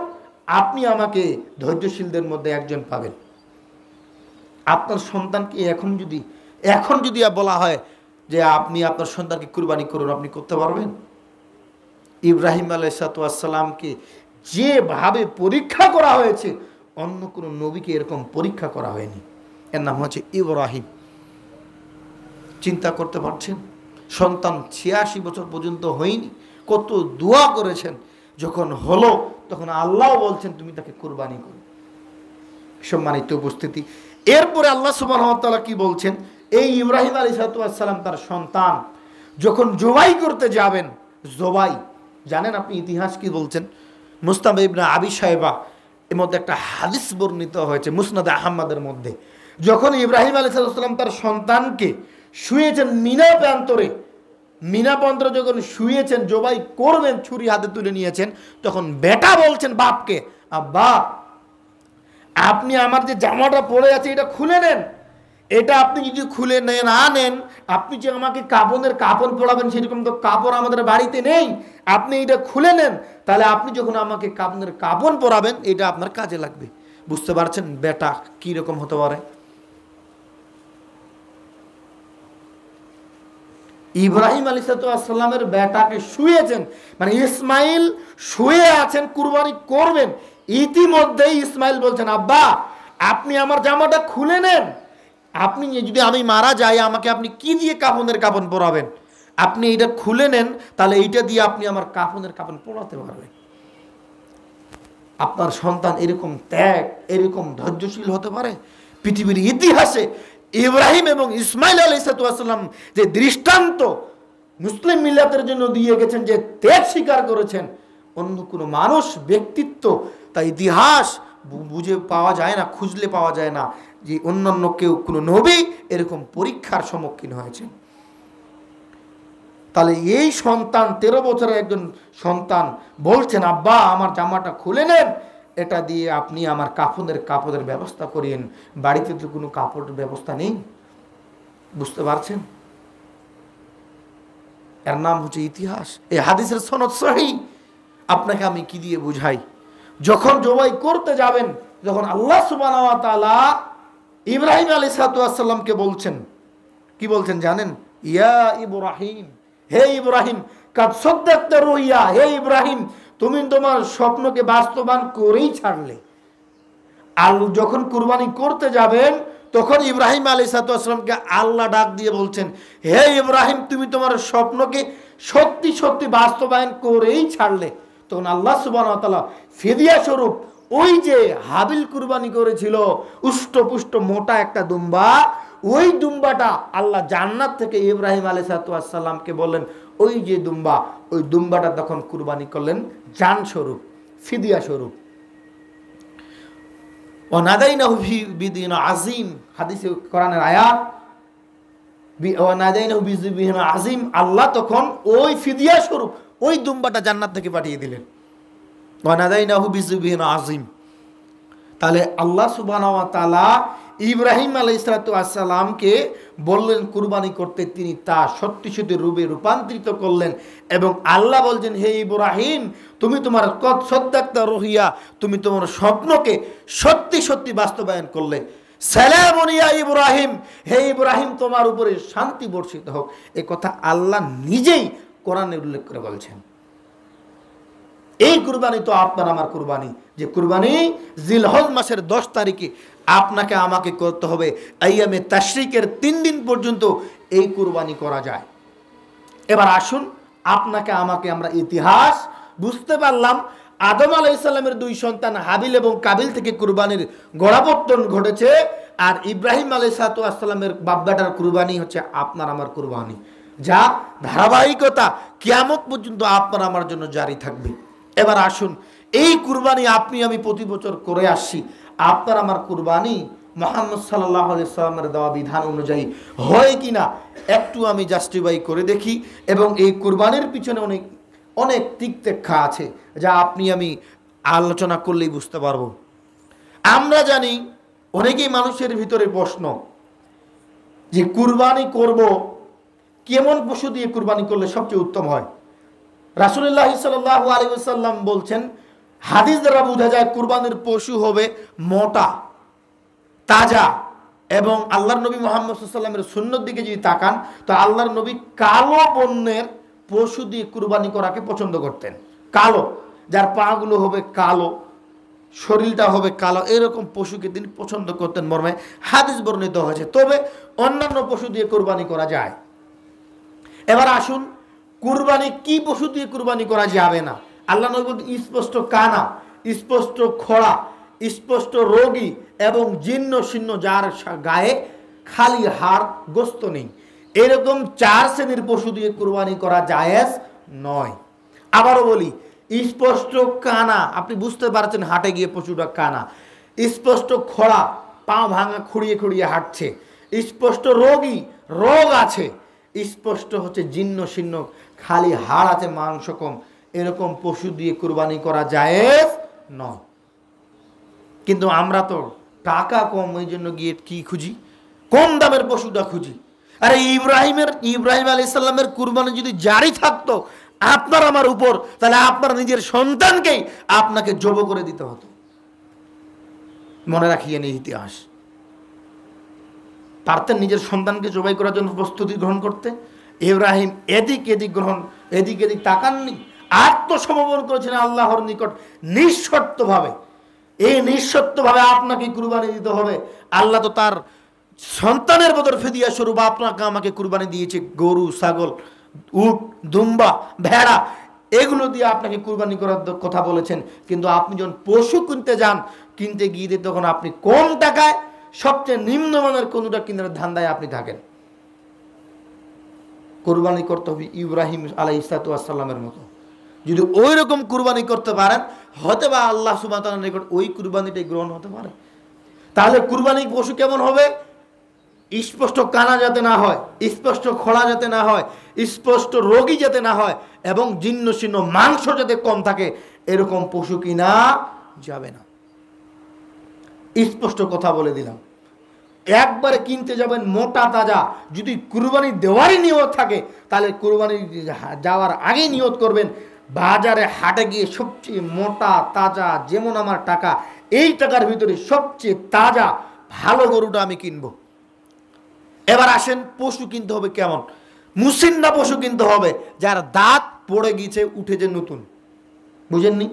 আপনি আমাকে ধৈর্যশীলদের মধ্যে একজন পাবেন। আপনার সন্তানকে এখন যদি বলা হয় যে আপনি আপনার সন্তানকে কুরবানি করুন, আপনি করতে পারবেন? ইব্রাহিম আলাইহিসসালামকে যেভাবে পরীক্ষা করা হয়েছে অন্য কোনো নবীকে এরকম পরীক্ষা করা হয়নি। এর নাম হচ্ছে ইব্রাহিম। চিন্তা করতে পারছেন? সন্তান ৮৬ বছর পর্যন্ত হয়নি, কত দোয়া করেছেন, যখন হলো তখন আল্লাহ বলছেন তুমি তাকে কুরবানি করো। সম্মানিত উপস্থিতি, এরপরে আল্লাহ সুবহানাহু ওয়া তাআলা কি বলছেন? এই ইব্রাহিম আলাইহিসসালাম তার সন্তান যখন জবাই করতে যাবেন, জবাই জানেন আপনি ইতিহাস কি বলছেন? মুস্তাফা ইবনে আবি শাইবা এর মধ্যে একটা হাদিস বর্ণিত হয়েছে মুসনাদ আহমদের মধ্যে, যখন ইব্রাহিম আলাইহিসসালাম তার সন্তানকে শুয়েছেন মিনা প্রান্তরে, মিনা প্রান্তরে যখন শুয়েছেন, জবাই করবেন, ছুরি হাতে তুলে নিয়েছেন, তখন বেটা বলছেন বাপকে, আব্বা আপনি আমার যে জামাটা পরে আছে এটা খুলে নেন, এটা আপনি যদি খুলে নেন, আপনি যে আমাকে কাপড় পরাবেন সেরকম তো কাপড় আমাদের বাড়িতে নেই, আপনি এটা খুলে নেন, তাহলে আপনি যখন আমাকে কাপড় পরাবেন এটা আপনার কাজে লাগবে। বুঝতে পারছেন বেটা কি রকম হতে পারে? ইব্রাহিম আলাইহিসসালামের বেটাকে শুয়েছেন, মানে ইসমাইল শুয়ে আছেন, কুরবানি করবেন, ইতিমধ্যেই ইসমাইল বলছেন, আব্বা আপনি আমার জামাটা খুলে নেন, আপনি যদি আমি মারা যাই আমাকে আপনি কি দিয়ে কাপড় পরাবেন, আপনি এটা খুলে নেন, তাহলে এইটা দিয়ে আপনি আমার কাপড় পরাতে পারবেন। আপনার সন্তান এরকম ত্যাগ, এরকম ধৈর্যশীল হতে পারে? পৃথিবীর ইতিহাসে ইব্রাহিম এবং ইসমাইল আলাইহিসসালাম যে দৃষ্টান্ত মুসলিম মিল্লাতের জন্য দিয়ে গেছেন, যে ত্যাগ স্বীকার করেছেন, অন্য কোনো মানুষ ব্যক্তিত্ব তা ইতিহাস বুঝে পাওয়া যায় না, খুঁজলে পাওয়া যায় না যে অন্যান্য কেউ কোনো নবী এরকম পরীক্ষার সম্মুখীন হয়েছেন। তাহলে এই সন্তান 13 বছরের একজন সন্তান বলছেন, আব্বা আমার জামাটা খুলে নেন, এটা দিয়ে আপনি আমার কাপড়ের ব্যবস্থা করিয়েন, বাড়িতে তো কোনো কাপড়ের ব্যবস্থা নেই। বুঝতে পারছেন? এর নাম হচ্ছে ইতিহাস। এই হাদিসের সনদ সহিহ। আপনাকে আমি কি দিয়ে বুঝাই? যখন জবাই করতে যাবেন, যখন আল্লাহ সুবহানাহু ওয়া তাআলা ইব্রাহিম আলাইহিস সালামকে বলছেন, কি বলছেন জানেন? ইয়া ইব্রাহিম, হে ইব্রাহিম, কাদ সাদ্দাকতা রুইয়া, হে ইব্রাহিম তুমি তোমার স্বপ্নকে বাস্তবায়ন করেই ছাড়লে। আর যখন কুরবানি করতে যাবেন তখন ইব্রাহিম আলাইহিস সালামকে আল্লাহ ডাক দিয়ে বলছেন, হে ইব্রাহিম তুমি তোমার স্বপ্নকে সত্যি সত্যি বাস্তবায়ন করেই ছাড়লে। তখন আল্লাহ সুবহানাহু ওয়া তাআলা ফিদিয়া স্বরূপ ওই যে হাবিল কুরবানি করেছিল উষ্টপুষ্ট মোটা একটা দুম্বা, ওই দুম্বাটা আল্লাহ জান্নাত থেকে ইব্রাহিম আলাইহিস সালামকে বললেন, ওই যে দুম্বা, ওই দুম্বাটা তখন কুরবানি করলেন জান স্বরূপ, ফিদিয়া স্বরূপ। ওয়ানাদাইনাহু বিদিন আযীম, হাদিসে কোরআনের আয়াত, ওয়ানাদাইনাহু বিযিবিন আযীম, আল্লাহ তখন ওই ফিদিয়া স্বরূপ ওই দুম্বাটা জান্নাত থেকে পাঠিয়ে দিলেন। ওয়ানাদাইনাহু বিযিবিন আযীম। তাহলে আল্লাহ সুবহানাহু ওয়া তাআলা ইব্রাহিম আলাইহিস সালামকে বললেন কুরবানি করতে, তিনি তা সত্যি সত্যি রূপে রূপান্তরিত করলেন। এবং আল্লাহ বলছেন, হে ইব্রাহিম তুমি তোমার কদ সাদ্দাকতা রুইয়া, তুমি তোমার স্বপ্নকে সত্যি সত্যি বাস্তবায়ন করলে। সালামুন ইয়া ইব্রাহিম, হে ইব্রাহিম তোমার উপরে শান্তি বর্ষিত হোক। এই কথা আল্লাহ নিজেই কোরআনে উল্লেখ করে বলছেন। এই কুরবানি তো আপনার আমার কুরবানি, যে কুরবানি জিলহজ মাসের 10 তারিখে আপনাকে আমাকে করতে হবে। আইয়ামে তাশরিকের 3 দিন পর্যন্ত এই কুরবানি করা যায়। এবার আসুন আপনাকে আমাকে আমরা ইতিহাস বুঝতে পারলাম। আদম আলাইহিস সালামের 2 সন্তান হাবিল এবং কাবিল থেকে কুরবানির গোড়াপত্তন ঘটেছে, আর ইব্রাহিম আলাইহিস সালামের বাপদাদার কুরবানি হচ্ছে আপনার আমার কুরবানি, যা ধারাবাহিকতা কিয়ামত পর্যন্ত আপনার আমার জন্য জারি থাকবে। এবার আসুন এই কুরবানি আপনি আমি প্রতি বছর করে আসছি, আপনার আমার কুরবানি মুহাম্মদ সাল্লাল্লাহু আলাইহি সাল্লামের দেওয়া বিধান অনুযায়ী হয় কিনা একটু আমি জাস্টিফাই করে দেখি। এবং এই কুরবানির পিছনে অনেক অনেক তিক্তক্ষা আছে, যা আপনি আমি আলোচনা করলেই বুঝতে পারবো। আমরা জানি অনেকেই মানুষের ভিতরে প্রশ্ন যে কুরবানি করব, কেমন পশু দিয়ে কুরবানি করলে সবচেয়ে উত্তম হয়। রাসূলুল্লাহ সাল্লাল্লাহু আলাইহি ওয়াসাল্লাম বলছেন, হাদিস দ্বারা বোঝা যায় কুরবানির পশু হবে মোটা, তাজা। এবং আল্লাহর নবী মুহাম্মদ সাল্লাল্লাহু আলাইহি ওয়াসাল্লামের সুন্নাত দিকে যদি তাকান, তো আল্লাহর নবী কালো বর্ণের পশু দিয়ে কুরবানি করাকে পছন্দ করতেন। কালো, যার পাগুলো হবে কালো, শরীরটা হবে কালো, এরকম পশুকে তিনি পছন্দ করতেন মর্মে হাদিস বর্ণিত হয়েছে। তবে অন্যান্য পশু দিয়ে কুরবানি করা যায়। এবার আসুন কুরবানি কি পশু দিয়ে কুরবানি করা যাবে না। আল্লাহ নবী স্পষ্ট কানা, স্পষ্ট খোড়া, স্পষ্ট রোগী এবং জীর্ণ শীর্ণ, যার গায়ে খালি হাড় গোস্ত নেই, এরকম 4 শ্রেণীর পশু দিয়ে কুরবানি করা জায়েজ নয়। আবারও বলি, স্পষ্ট কানা, আপনি বুঝতে পারছেন হাটে গিয়ে পশুটা কানা। স্পষ্ট খোড়া, পা ভাঙা, খুঁড়িয়ে খুঁড়িয়ে হাঁটছে। স্পষ্ট রোগী, রোগ আছে। স্পষ্ট হচ্ছে জীর্ণ শীর্ণ, খালি হাড় আছে, মাংস কম, এরকম পশু দিয়ে কুরবানি করা জায়েজ নয়। কিন্তু আমরা তো টাকা কম, এই জন্য গিয়ে কি খুঁজি? কম দামের পশুটা খুঁজি। আরে ইব্রাহিম আলাইহিস সালামের কুরবানি যদি জারি থাকতো আপনার আমার উপর, তাহলে আপনার নিজের সন্তানকেই আপনাকে জব করে দিতে হতো। মনে রাখিয়েন এই ইতিহাস। পারতেন নিজের সন্তানকে জবাই করার জন্য প্রস্তুতি গ্রহণ করতে। ইব্রাহিম এদিক এদিক তাকাননি, আত্মসমর্পণ করেছেন আল্লাহর নিকট নিঃশর্তভাবে। এই নিঃশর্তভাবে আপনাকে কুরবানি দিতে হবে। আল্লাহ তো তার সন্তানের বদর ফিদিয়া স্বরূপ আপনাকে আমাকে কুরবানি দিয়েছে। গরু, ছাগল, উট, দুম্বা, ভেড়া, এগুলো দিয়ে আপনাকে কুরবানি করার কথা বলেছেন। কিন্তু আপনি যখন পশু কিনতে গিয়ে তখন আপনি কম টাকায় সবচেয়ে নিম্নমানের কোনটা কিনার ধান্দায় আপনি থাকেন। কুরবানি করতে হবে ইব্রাহিম আলাইহিস সালামের মতো। যদি ওই রকম কুরবানি করতে পারেন, হতে বা আল্লাহ সুবহানাহু ওয়া তাআলার নিকট ওই কুরবানিটাই গ্রহণ হতে পারে। তাহলে কুরবানি পশু কেমন হবে? স্পষ্ট কানা যাতে না হয়, স্পষ্ট খোলা যাতে না হয়, স্পষ্ট রোগী যাতে না হয়, এবং জীর্ণ শীর্ণ মাংস যাতে কম থাকে, এরকম পশু কিনা যাবে না। স্পষ্ট কথা বলে দিলাম। একবারে কিনতে যাবেন মোটা তাজা। যদি কুরবানি দেওয়ারই নিয়ত থাকে তাহলে কুরবানি যাওয়ার আগেই নিয়ত করবেন, বাজারে হাটে গিয়ে সবচেয়ে মোটা তাজা, যেমন আমার টাকা, এই টাকার ভিতরে সবচেয়ে তাজা ভালো গরুটা আমি কিনবো। এবার আসেন, পশু কিনতে হবে কেমন? মুসিন্না পশু কিনতে হবে যার দাঁত পড়ে গিয়েছে, উঠেছে নতুন। বুঝেননি?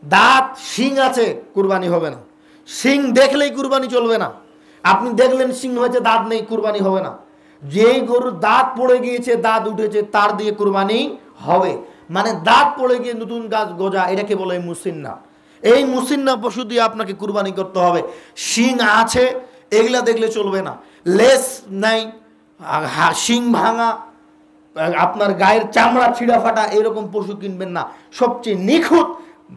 দাঁত শিং আছে, কুরবানি হবে না। শিং দেখলেই কুরবানি চলবে না। আপনি দেখলেন শিং হয়েছে, দাঁত নেই, কুরবানি হবে না। যেই গরুর দাঁত পড়ে গিয়েছে, দাঁত উঠেছে, তার দিয়ে কুরবানি হবে। মানে দাঁত পড়ে গিয়ে নতুন গাছ গজা, এটাকে বলে মুসিন্না। এই মুসিন্না পশু দিয়ে আপনাকে কুরবানি করতে হবে। শিং আছে এগুলা দেখলে চলবে না। লেস নাই, শিং ভাঙা, আপনার গায়ের চামড়া ছিঁড়া ফাটা, এরকম পশু কিনবেন না। সবচেয়ে নিখুঁত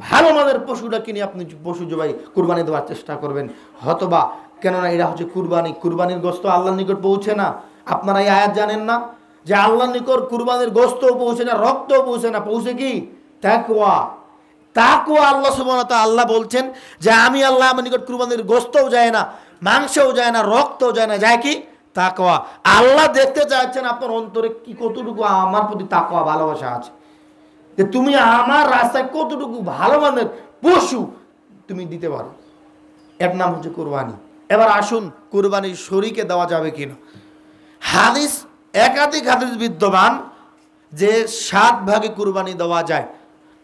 ভালো মানের পশুটা কিনে আপনি পশু জবাই কুরবানি দেওয়ার চেষ্টা করবেন। হতবা, কেননা এরা হচ্ছে কুরবানি। কুরবানির গোশত আল্লাহর নিকট পৌঁছে না। আপনারা এই আয়াত জানেন না যে আল্লাহর নিকট কুরবানির গোশতও পৌঁছে না, রক্তও পৌঁছে না, পৌঁছে কি? তাকওয়া। তাকওয়া। আল্লাহ সুবহানাহু ওয়া তাআলা বলছেন যে আমি আল্লাহ আমার নিকট কুরবানির গোশতও যায় না, মাংসও যায় না, রক্তও যায় না, যায় কি? তাকওয়া। আল্লাহ দেখতে চাচ্ছেন আপনার অন্তরে কি কতটুকু আমার প্রতি তাকওয়া ভালোবাসা আছে, যে তুমি আমার রাস্তায় কতটুকু ভালো মানের পশু তুমি দিতে পারো। এর নাম হচ্ছে কুরবানি। এবার আসুন, কুরবানির শরীকে দেওয়া যাবে কিনা। হাদিস, একাধিক হাদিস বিদ্যমান যে 7 ভাগে কুরবানি দেওয়া যায়।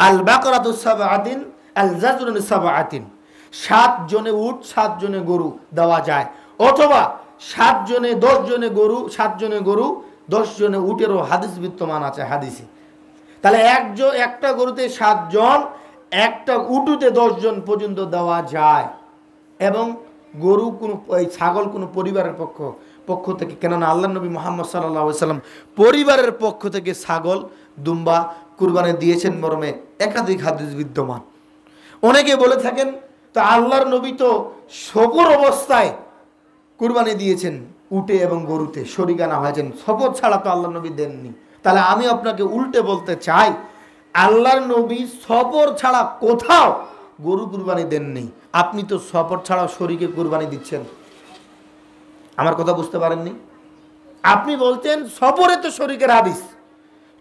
আল বাকরাতু সাবআতিন আল জাজরু সাবআতিন, 7 জনে উট 7 জনে গরু দেওয়া যায়। অথবা 7 জনে 10 জনে গরু, 7 জনে গরু 10 জনে উটেরও হাদিস বিদ্যমান আছে হাদিসে। তাহলে একটা গরুতে 7 জন, একটা উটুতে 10 জন পর্যন্ত দেওয়া যায়। এবং গরু কোনো, ছাগল কোনো পরিবারের পক্ষ থেকে, কেননা আল্লাহ নবী মুহাম্মদ সাল্লাল্লাহু আলাইহি ওয়াসাল্লাম পরিবারের পক্ষ থেকে ছাগল, দুম্বা কুরবানি দিয়েছেন মর্মে একাধিক হাদিস বিদ্যমান। অনেকে বলে থাকেন তো আল্লাহর নবী তো সফর অবস্থায় কুরবানি দিয়েছেন উটে এবং গরুতে, শরীকানা হয়েছেন, সফর ছাড়া তো আল্লাহর নবী দেননি। তাহলে আমি আপনাকে উল্টে বলতে চাই, আল্লাহর নবী সফর ছাড়া কোথাও গরু কুরবানি দেননি। আপনি তো সফর ছাড়া শরীকে কুরবানি দিচ্ছেন। আমার কথা বুঝতে পারেননি? আপনি বলছেন সফরে তো শরীকের হাদিস,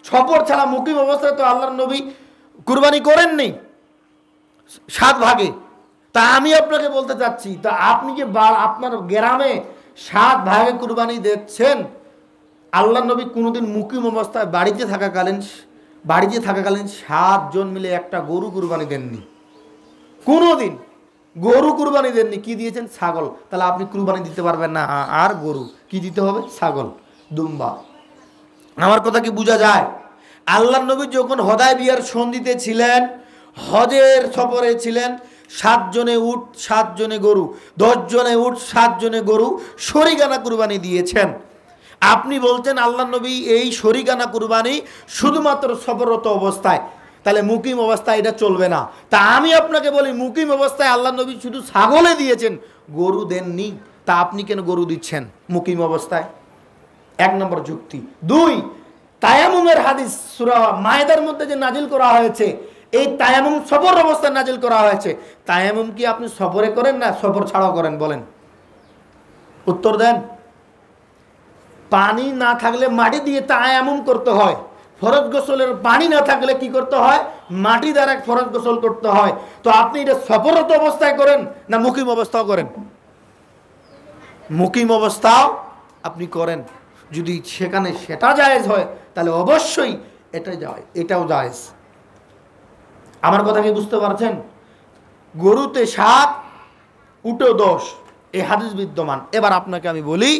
সফর ছাড়া মুকিম অবস্থায় তো আল্লাহর নবী কুরবানি করেননি 7 ভাগে। তা আমি আপনাকে বলতে চাচ্ছি, তা আপনি যে আপনার গ্রামে 7 ভাগে কুরবানি দিচ্ছেন, আল্লাহর নবী কোনোদিন মুকিম অবস্থায় বাড়িতে থাকাকালীন 7 জন মিলে একটা গরু কুরবানি দেননি। কোনোদিন গরু কুরবানি দেননি। কি দিয়েছেন? ছাগল। তাহলে আপনি কুরবানি দিতে পারবেন না। আর গরু কি দিতে হবে? ছাগল, দুম্বা। আমার কথা কি বোঝা যায়? আল্লাহর নবী যখন হুদায়বিয়ার সন্ধিতে ছিলেন, হজের সফরে ছিলেন, 7 জনে উট 7 জনে গরু, 10 জনে উট 7 জনে গরু শরীকানা কুরবানি দিয়েছেন। আপনি বলছেন আল্লাহর নবী এই শরীকানা কুরবানি শুধুমাত্র সফররত অবস্থায়, তাহলে মুকিম অবস্থায় এটা চলবে না। তা আমি আপনাকে বলি, মুকিম অবস্থায় আল্লাহর নবী শুধু ছাগলে দিয়েছেন, গরু দেননি। তা আপনি কেন গরু দিচ্ছেন মুকিম অবস্থায়? 1 নম্বর যুক্তি। 2, তায়াম্মুমের হাদিস সূরা মায়েদার মধ্যে যে নাজিল করা হয়েছে, এই তায়াম্মুম সফর অবস্থায় নাজিল করা হয়েছে। তায়াম্মুম কি আপনি সফরে করেন না সফর ছাড়াও করেন? বলেন, উত্তর দেন। পানি না থাকলে মাটি দিয়ে তায়াম্মুম করতে হয়। ফরজ গোসলের পানি না থাকলে কি করতে হয়? মাটি দ্বারা ফরজ গোসল করতে হয়। তো আপনি এটা সফররত অবস্থায় করেন না মুকিম অবস্থাও করেন? মুকিম অবস্থাও আপনি করেন। যদি সেখানে সেটা জায়েজ হয় তাহলে অবশ্যই এটাও জায়েজ। আমার কথা কি বুঝতে পারছেন? গরুতে 7, উটে 10, এই হাদিস বিদ্যমান। এবার আপনাকে আমি বলি,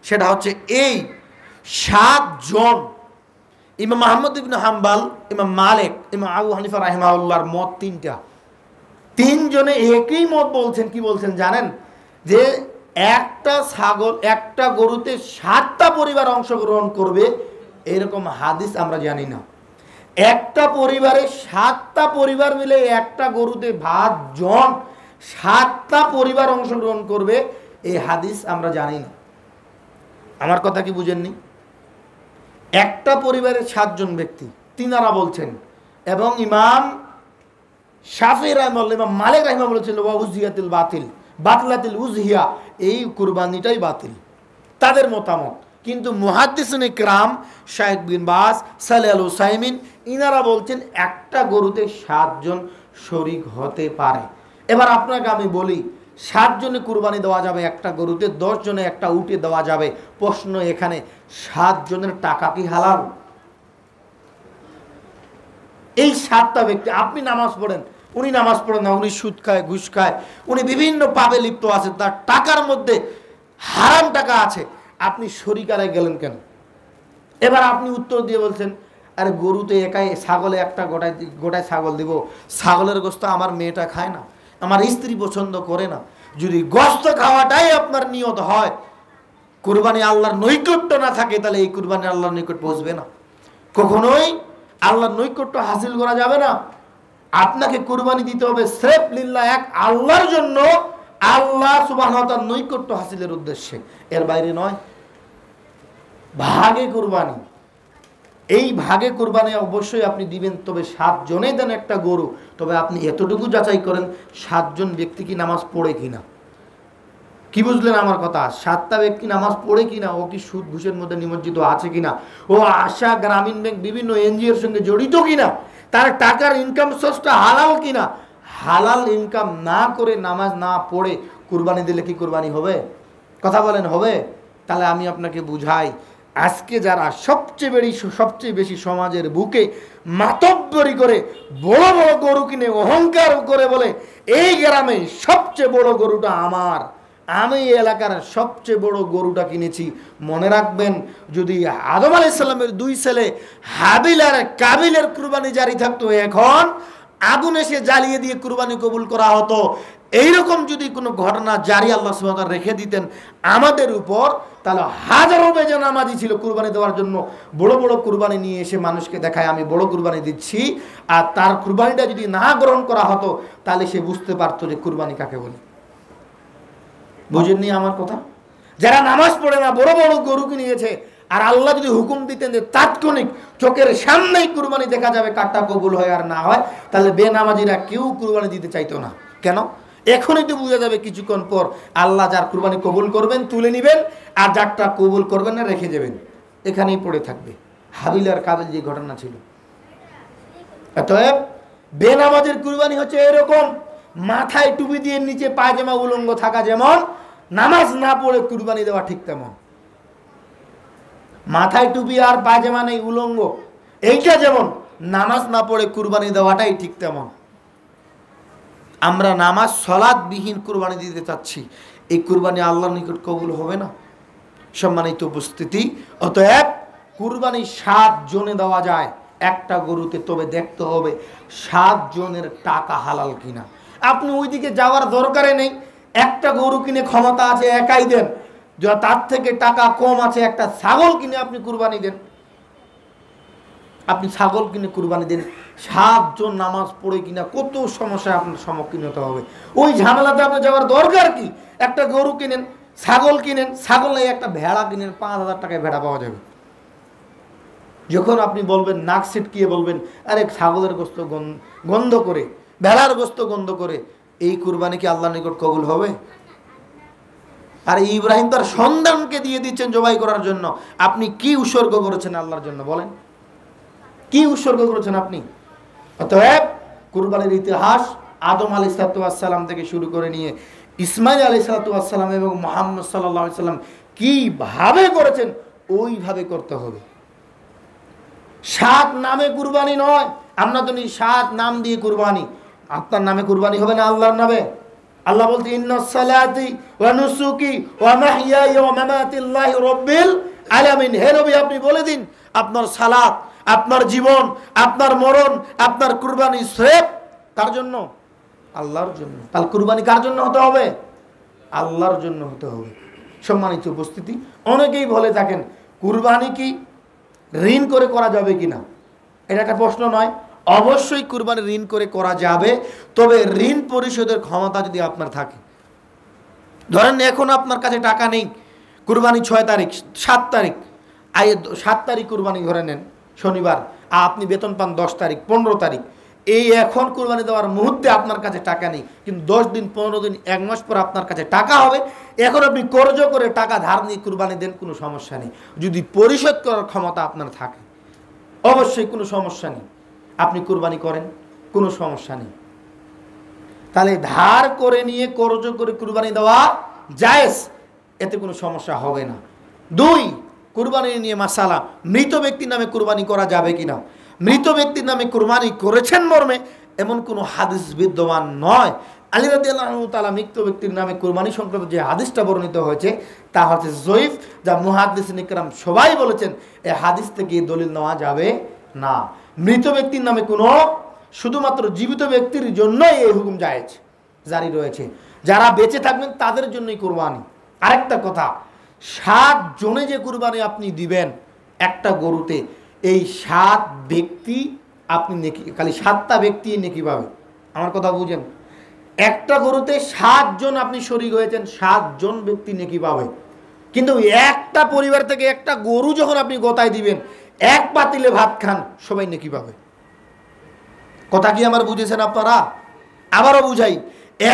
সেটা হচ্ছে এই 7 জন, ইমাম আহমদ ইবনে হাম্বল, ইমাম মালিক, ইমাম আবু হানিফা রাহিমাহুল্লাহর মত 3টা। 3 জনে একই মত বলছেন। কি বলছেন জানেন? যে একটা ছাগল, একটা গরুতে 7টা পরিবার অংশগ্রহণ করবে, এরকম হাদিস আমরা জানি না। একটা পরিবারে 7টা পরিবার মিলে একটা গরুতে 5 জন, 7টা পরিবার অংশগ্রহণ করবে, এই হাদিস আমরা জানি না। আমার কথা কি বুঝেননি? একটা পরিবারের 7 জন ব্যক্তি, তিনারা বলছেন, এবং ইমাম শাফি রাহিমাহুল্লাহ, ইমাম মালিক রাহিমাহুল্লাহ বলেছিল ওয়া উযহিয়াতুল বাতিল, বাতলাতুল উযহিয়া, এই কুরবানিটাই বাতিল, তাদের মতামত। কিন্তু মুহাদ্দিসিন ইকরাম শাইখ বিন বাজ, সালেহ আল উসাইমিন, ইনারা বলছেন একটা গরুতে 7 জন শরীক হতে পারে। এবার আপনাকে আমি বলি, 7 জনে কুরবানি দেওয়া যাবে একটা গরুতে, 10 জনে একটা উটে দেওয়া যাবে। প্রশ্ন এখানে, 7 জনের টাকা কি হালাল? এই 7টা ব্যক্তি, আপনি নামাজ পড়েন, উনি নামাজ পড়েন না, উনি সুদ খায়, ঘুষ খায়, উনি বিভিন্ন পাপে লিপ্ত আছে, তার টাকার মধ্যে হারাম টাকা আছে, আপনি শরিকারে গেলেন কেন? এবার আপনি উত্তর দিয়ে বলছেন, আরে গরুতে একাই, ছাগলে একটা গোটায় ছাগল দিব, ছাগলের গোস্ত আমার মেয়েটা খায় না, আমার স্ত্রী পছন্দ করে না। যদি গোস্ত খাওয়াটাই আপনার নিয়ত হয়, কুরবানি আল্লাহর নৈকট্য না থাকে, তাহলে এই কুরবানি আল্লাহর নিকট পৌঁছবে না, কখনোই আল্লাহর নৈকট্য হাসিল করা যাবে না। আপনাকে কুরবানি দিতে হবে স্রেফ লিল্লাহ, এক আল্লাহর জন্য, আল্লাহ সুবহানাহু ওয়া তাআলার নৈকট্য হাসিলের উদ্দেশ্যে, এর বাইরে নয়। ভাগে কুরবানি, এই ভাগে কুরবানি অবশ্যই আপনি দিবেন, তবে 7 জনে দেন একটা গরু, তবে আপনি এতটুকু যাচাই করেন 7 জন ব্যক্তি কি নামাজ পড়ে কিনা। কি বুঝলেন আমার কথা? 7টা ব্যক্তি নামাজ পড়ে কিনা, ও কি সুদ ঘুষের মধ্যে নিমজ্জিত আছে কিনা, ও আশা গ্রামীণ ব্যাংক বিভিন্ন এনজিওর সঙ্গে জড়িত কিনা, তার টাকার ইনকাম সোর্সটা হালাল কিনা। হালাল ইনকাম না করে নামাজ না পড়ে কুরবানি দিলে কি কুরবানি হবে? কথা বলেন, হবে? তাহলে আমি আপনাকে বুঝাই, আজকে যারা সবচেয়ে বেশি সমাজের বুকে মাতব্বরি করে বড় বড় গরু কিনে অহংকার করে বলে এই গ্রামে সবচেয়ে বড় গরুটা আমার, আমি এই এলাকার সবচেয়ে বড় গরুটা কিনেছি, মনে রাখবেন, যদি আদম আলাইহিস সালামের 2 ছেলে হাবিল আর কাবিলের কুরবানি জারি থাকতো, এখন আগুন এসে জ্বালিয়ে দিয়ে কুরবানি কবুল করা হতো। এইরকম যদি কোনো ঘটনা জারি আল্লাহ সুবহানাহু ওয়া তাআলা রেখে দিতেন আমাদের উপর, তাহলে হাজারো বেজে নামাজি ছিল কুরবানি দেওয়ার জন্য, বড় বড় কুরবানি নিয়ে এসে মানুষকে দেখায় আমি বড় কুরবানি দিচ্ছি, আর তার কুরবানিটা যদি না গ্রহণ করা হতো তাহলে সে বুঝতে পারতো যে কুরবানি কাকে বলে। বুঝেননি আমার কথা? যারা নামাজ পড়ে না বড় বড় গরু কিনেছে, আর আল্লাহ যদি হুকুম দিতেন যে তাৎক্ষণিক চোখের সামনেই কুরবানি দেখা যাবে কাটটা কবুল হয় আর না হয়, তাহলে বেনামাজিরা কেউ কুরবানি দিতে চাইতো না। কেন? এখনই তো বোঝা যাবে কিছুক্ষণ পর, আল্লাহ যার কুরবানি কবুল করবেন তুলে নেবেন, আর যারটা কবুল করবেন না রেখে যাবেন, এখানেই পড়ে থাকবে। হাবিল আর কাবিল যে ঘটনা ছিল। অতএব বেনামাজের কুরবানি হচ্ছে এরকম, মাথায় টুপি দিয়ে নিচে পায়জামা উলঙ্গ থাকা যেমন, নামাজ না পড়ে কুরবানি দেওয়া ঠিক তেমন। মাথায় টুপি আর পায়জামা নেই, উলঙ্গ, এইটা যেমন, নামাজ না পড়ে কুরবানি দেওয়াটাই ঠিক তেমন। আমরা নামাজ সলাৎবিহীন কুরবানি দিতে চাচ্ছি, এই কুরবানি আল্লাহর নিকট কবুল হবে না। সম্মানিত উপস্থিতি, অতএব কুরবানি 7 জনে দেওয়া যায় একটা গরুতে, তবে দেখতে হবে 7 জনের টাকা হালাল কিনা। আপনি ওইদিকে যাওয়ার দরকারে নেই, একটা গরু কিনে ক্ষমতা আছে একাই দেন, তার থেকে টাকা কম আছে একটা ছাগল কিনে আপনি কুরবানি দেন, আপনি ছাগল কিনে কুরবানি দেন। 7 জন নামাজ পড়ে কিনা কত সমস্যায় আপনার সম্মুখীন হতে হবে, ওই ঝামেলাতে আপনার যাওয়ার দরকার কি? একটা গরু কিনেন, ছাগল কিনেন, ছাগল নেই একটা ভেড়া কিনেন, 5000 টাকায় ভেড়া পাওয়া যাবে। যখন আপনি বলবেন, নাক ছিটকিয়ে বলবেন, আরে ছাগলের গোস্ত গন্ধ করে, ভেড়ার গোস্ত গন্ধ করে, এই কুরবানি কি আল্লাহর নিকট কবুল হবে? আর ইব্রাহিম তার সন্তানকে দিয়ে দিচ্ছেন জবাই করার জন্য, আপনি কি উৎসর্গ করেছেন আল্লাহর জন্য বলেন? কি উৎসর্গ করেছেন আপনি? অতএব কুরবানির ইতিহাস আদম আলাইহিস সালাম থেকে শুরু করে নিয়ে ইসমাইল আলাইহিস সালাম এবং মুহাম্মদ সাল্লাল্লাহু আলাইহি সাল্লাম কিভাবে করেছেন ওইভাবে করতে হবে। 7 নামে কুরবানি নয়, আমরা তো 7 নাম দিয়ে কুরবানি, আপনার নামে কুরবানি হবে না আল্লাহর নামে। আল্লাহ বলতে ইন্নাস সালাতি ওয়া নুসুকি ওয়া মাহইয়ায়া ওয়া মামাতি লিল্লাহি রাব্বিল আলামিন। হে নবী, আপনি বলে দিন আপনার সালাত, আপনার জীবন, আপনার মরণ, আপনার কুরবানি স্রেফ কার জন্য? আল্লাহর জন্য। তাহলে কুরবানি কার জন্য হতে হবে? আল্লাহর জন্য হতে হবে। সম্মানিত উপস্থিতি, অনেকেই বলে থাকেন কুরবানি কি ঋণ করে করা যাবে কিনা, এটা একটা প্রশ্ন নয়। অবশ্যই কুরবানি ঋণ করে করা যাবে, তবে ঋণ পরিশোধের ক্ষমতা যদি আপনার থাকে। ধরেন এখন আপনার কাছে টাকা নেই, কুরবানি 6 তারিখ, 7 তারিখ, 7 তারিখ কুরবানি ধরে নেন শনিবার, আপনি বেতন পান 10 তারিখ, 15 তারিখ, এই এখন কুরবানি দেওয়ার মুহূর্তে আপনার কাছে টাকা নেই, কিন্তু 10 দিন, 15 দিন, 1 মাস পর আপনার কাছে টাকা হবে। এখন আপনি কর্জ করে টাকা ধার নিয়ে কুরবানি দেন, কোনো সমস্যা নেই। যদি পরিশোধ করার ক্ষমতা আপনার থাকে অবশ্যই কোনো সমস্যা নেই, আপনি কুরবানি করেন, কোনো সমস্যা নেই। তাহলে ধার করে নিয়ে কর্জ করে কুরবানি দেওয়া জায়েজ, এতে কোনো সমস্যা হবে না। 2, কুরবানি নিয়ে মাসালা, মৃত ব্যক্তির নামে কুরবানি করা যাবে কিনা। মৃত ব্যক্তির নামে কুরবানি করেছেন মর্মে এমন কোনো হাদিস বিদ্যমান নয়। আলী রাদিয়াল্লাহু তাআলা মৃত ব্যক্তির নামে কুরবানি সংক্রান্ত যে হাদিসটা বর্ণিত হয়েছে তা হচ্ছে জয়ীফ, যা মুহাদ্দিসিন ইকরাম সবাই বলেছেন এই হাদিস থেকে দলিল নেওয়া যাবে না। মৃত ব্যক্তির নামে কোনো, শুধুমাত্র জীবিত ব্যক্তির জন্যই এই হুকুম জায়েজ জারি রয়েছে, যারা বেঁচে থাকবেন তাদের জন্যই কুরবানি। আরেকটা কথা, 7 জনে যে কুরবানি আপনি দিবেন একটা গরুতে, এই 7 ব্যক্তি আপনি নেকি, খালি 7টা ব্যক্তি নেকি পাবে। আমার কথা বুঝেন, একটা গরুতে 7 জন আপনি শরীক হয়েছেন, 7 জন ব্যক্তি নেকি পাবে। কিন্তু একটা পরিবার থেকে একটা গরু যখন আপনি গোতায় দিবেন, এক পাতিলে ভাত খান, সবাই নেকি পাবে। কথা কি আমার বুঝেছেন আপনারা? আবারও বুঝাই,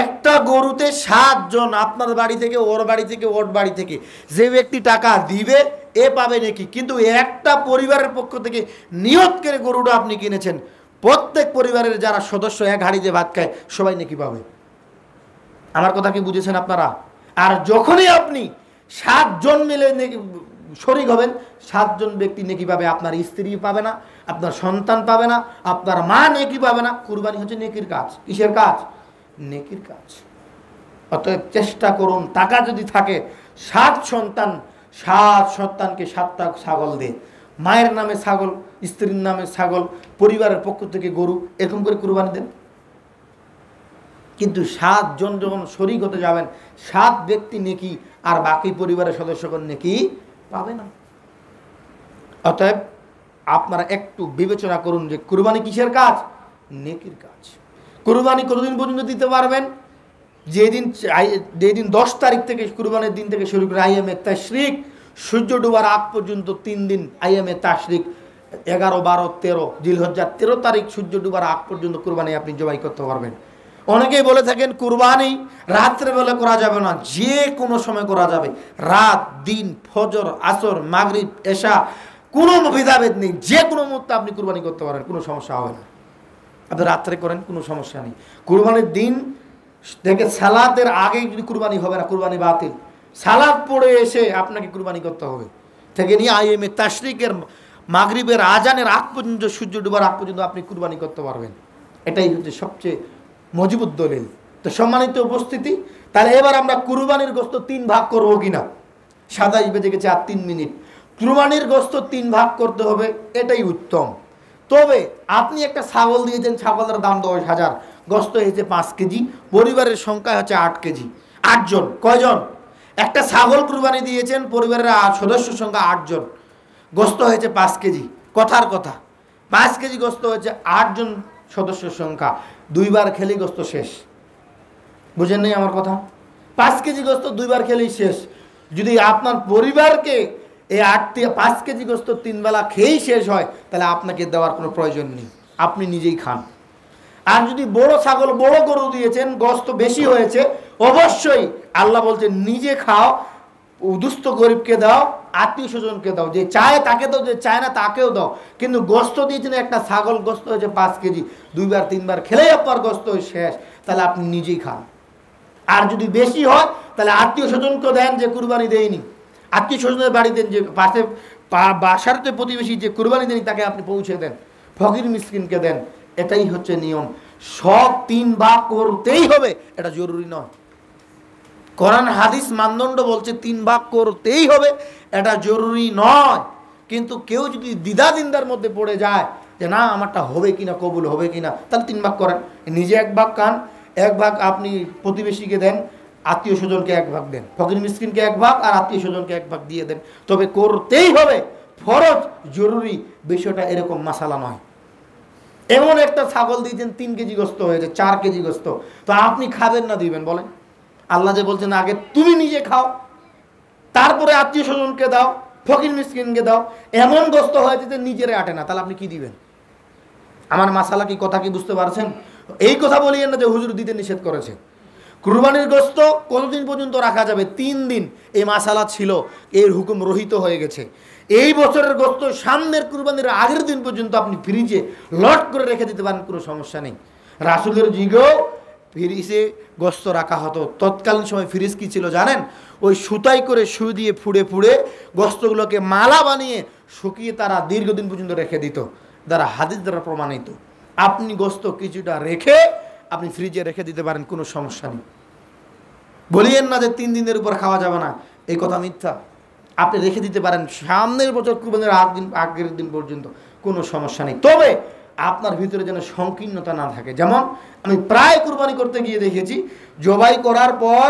একটা গরুতে 7 জন, আপনার বাড়ি থেকে, ওর বাড়ি থেকে, ওর বাড়ি থেকে যে ব্যক্তি টাকা দিবে এ পাবে নাকি। কিন্তু একটা পরিবারের পক্ষ থেকে নিয়ত করে গরুটা আপনি কিনেছেন, প্রত্যেক পরিবারের যারা সদস্য এক হাঁড়িতে ভাত খায় সবাই নাকি পাবে। আমার কথা কি বুঝেছেন আপনারা? আর যখনই আপনি 7 জন মিলে শরীক হবেন, 7 জন ব্যক্তি নেকি পাবে, আপনার স্ত্রী পাবে না, আপনার সন্তান পাবে না, আপনার মা নেকি পাবে না। কুরবানি হচ্ছে নেকির কাজ। কিসের কাজ? নেকির কাজ। অতএব চেষ্টা করুন, টাকা যদি থাকে 7 সন্তানকে 7টা ছাগল দে, মায়ের নামে ছাগল, স্ত্রীর নামে ছাগল, পরিবারের পক্ষ থেকে গরু, এরকম করে কুরবানি দেন। কিন্তু 7 জন যখন শরীক হতে যাবেন, 7 ব্যক্তি নেকি আর বাকি পরিবারের সদস্যগণ নেকি পাবে না। অতএব আপনারা একটু বিবেচনা করুন যে কুরবানি কিসের কাজ? নেকির কাজ। কুরবানি কতদিন পর্যন্ত দিতে পারবেন? যেদিন 10 তারিখ থেকে, কুরবানির দিন থেকে শুরু করে আইয়ামে তাশরিক, সূর্য ডুবার আগ পর্যন্ত 3 দিন আইয়ামে তাশরিক, 11, 12, 13 জিলহজ্জার 13 তারিখ সূর্য ডুবার আগ পর্যন্ত কুরবানি আপনি জবাই করতে পারবেন। অনেকেই বলে থাকেন কুরবানি রাত্রে বেলা করা যাবে না, যে কোনো সময় করা যাবে, রাত, দিন, ফজর, আসর, মাগরিব, এশা, কোনো ভেদাভেদ নেই, যে কোনো মুহূর্তে আপনি কুরবানি করতে পারেন, কোনো সমস্যা হবে না। আপনি রাত্রে করেন, কোনো সমস্যা নেই। কুরবানির দিন থেকে সালাতের আগে যদি কুরবানি হবে না, কুরবানি বাতিল। সালাত পড়ে এসে আপনাকে কুরবানি করতে হবে। থেকে নিয়ে আইএমএ তাশরিকের মাগরিবের আজানের আগ পর্যন্ত, সূর্য ডুবার আগ পর্যন্ত আপনি কুরবানি করতে পারবেন। এটাই হচ্ছে সবচেয়ে মজবুত দলিল। তো সম্মানিত উপস্থিতি, তাহলে এবার আমরা কুরবানির গোশত 3 ভাগ করবো কিনা? 27 বেজে গেছে আর 3 মিনিট। কুরবানির গোশত 3 ভাগ করতে হবে, এটাই উত্তম। তবে আপনি একটা ছাগল দিয়েছেন, ছাগলের দাম 10,000, গোশত হয়েছে 5 কেজি, পরিবারের সংখ্যা হচ্ছে 8 কেজি, 8 জন। কয়জন? একটা ছাগল কুরবানি দিয়েছেন, পরিবারের সদস্য সংখ্যা 8 জন, গোশত হয়েছে 5 কেজি। কথার কথা, 5 কেজি গোশত হয়েছে 8 জন সদস্যের সংখ্যা, 2 বার খেলেই গোশত শেষ। বুঝেন নাই আমার কথা? 5 কেজি গোশত 2 বার খেলেই শেষ। যদি আপনার পরিবারকে এই 5 কেজি গোশত 3 বেলা খেয়েই শেষ হয়, তাহলে আপনাকে দেওয়ার কোনো প্রয়োজন নেই, আপনি নিজেই খান। আর যদি বড় ছাগল, বড় গরু দিয়েছেন, গোশত বেশি হয়েছে, অবশ্যই আল্লাহ বলছেন নিজে খাও, দুস্থ গরিবকে দাও, আত্মীয় স্বজনকে দাও, যে চায় তাকে দাও, যে চায় না তাকেও দাও। কিন্তু গোশত দিয়েছেন একটা ছাগল, গোশত হয়েছে 5 কেজি, 2 বার 3 বার খেলেই আপনার গোশত শেষ, তাহলে আপনি নিজেই খান। আর যদি বেশি হয় তাহলে আত্মীয় স্বজনকে দেন যে কুরবানি দেয়নি, আত্মীয় স্বজনের বাড়িতে, যে পাশে বাসারতে প্রতিবেশী যে কুরবানি দেয়নি তাকে আপনি পৌঁছে দেন, ফকির মিসকিনকে দেন। এটাই হচ্ছে নিয়ম। সব 3 ভাগ করতেই হবে, এটা জরুরি নয়। কোরআন হাদিস মানদণ্ড বলছে 3 ভাগ করতেই হবে, এটা জরুরি নয়। কিন্তু কেউ যদি দ্বিধাদ্বন্দ্বের মধ্যে পড়ে যায় যে না আমারটা হবে কিনা, কবুল হবে কিনা, তাহলে 3 ভাগ করেন। নিজে 1 ভাগ খান, 1 ভাগ আপনি প্রতিবেশীকে দেন, আত্মীয় স্বজনকে 1 ভাগ দেন, ফকির মিসকিনকে 1 ভাগ, আর আত্মীয় স্বজনকে 1 ভাগ দিয়ে দেন। তবে করতেই হবে, ফরজ, জরুরি, বিষয়টা এরকম মাসালা নয়। এমন একটা ছাগল দিয়েছেন 3 কেজি গোশত হয়েছে, 4 কেজি গোশত, তো আপনি খাবেন না দিবেন বলেন? আল্লাহ যে বলছেন আগে তুমি নিজে খাও, তারপরে আত্মীয় স্বজনকে দাও, ফকির মিসকিনকে দাও, এমন গোস্ত হয় যে নিজেরে আটে না, তাহলে আপনি কি দিবেন? আমার মাসালা কি, কথা কি বুঝতে পারছেন? এই কথা বলিয়েন না যে হুজুর দিতে নিষেধ করেছে। কুরবানির গোস্ত কতদিন পর্যন্ত রাখা যাবে? 3 দিন। এই মাসালা ছিল, এর হুকুম রহিত হয়ে গেছে। এই বছরের গোস্ত সামনের কুরবানির আগের দিন পর্যন্ত আপনি ফ্রিজে লট করে রেখে দিতে পারেন, কোনো সমস্যা নেই। রাসূলের যুগেও ফ্রিজে গোস্ত রাখা হতো। তৎকালীন সময় ফ্রিজ কি ছিল জানেন? ওই সুতাই করে সুই দিয়ে ফুড়ে ফুড়ে গোস্তগুলোকে মালা বানিয়ে শুকিয়ে তারা দীর্ঘদিন পর্যন্ত রেখে দিত, দ্বারা হাদিস দ্বারা প্রমাণিত। আপনি গোস্ত কিছুটা রেখে আপনি ফ্রিজে রেখে দিতে পারেন, কোনো সমস্যা নেই। বলিয়েন না যে 3 দিনের উপর খাওয়া যাবে না, এই কথা মিথ্যা। আপনি রেখে দিতে পারেন সামনের বছর কুরবানির আগের দিন পর্যন্ত, কোনো সমস্যা নেই। তবে আপনার ভিতরে যেন সংকীর্ণতা না থাকে। যেমন আমি প্রায় কুরবানি করতে গিয়ে দেখেছি, জবাই করার পর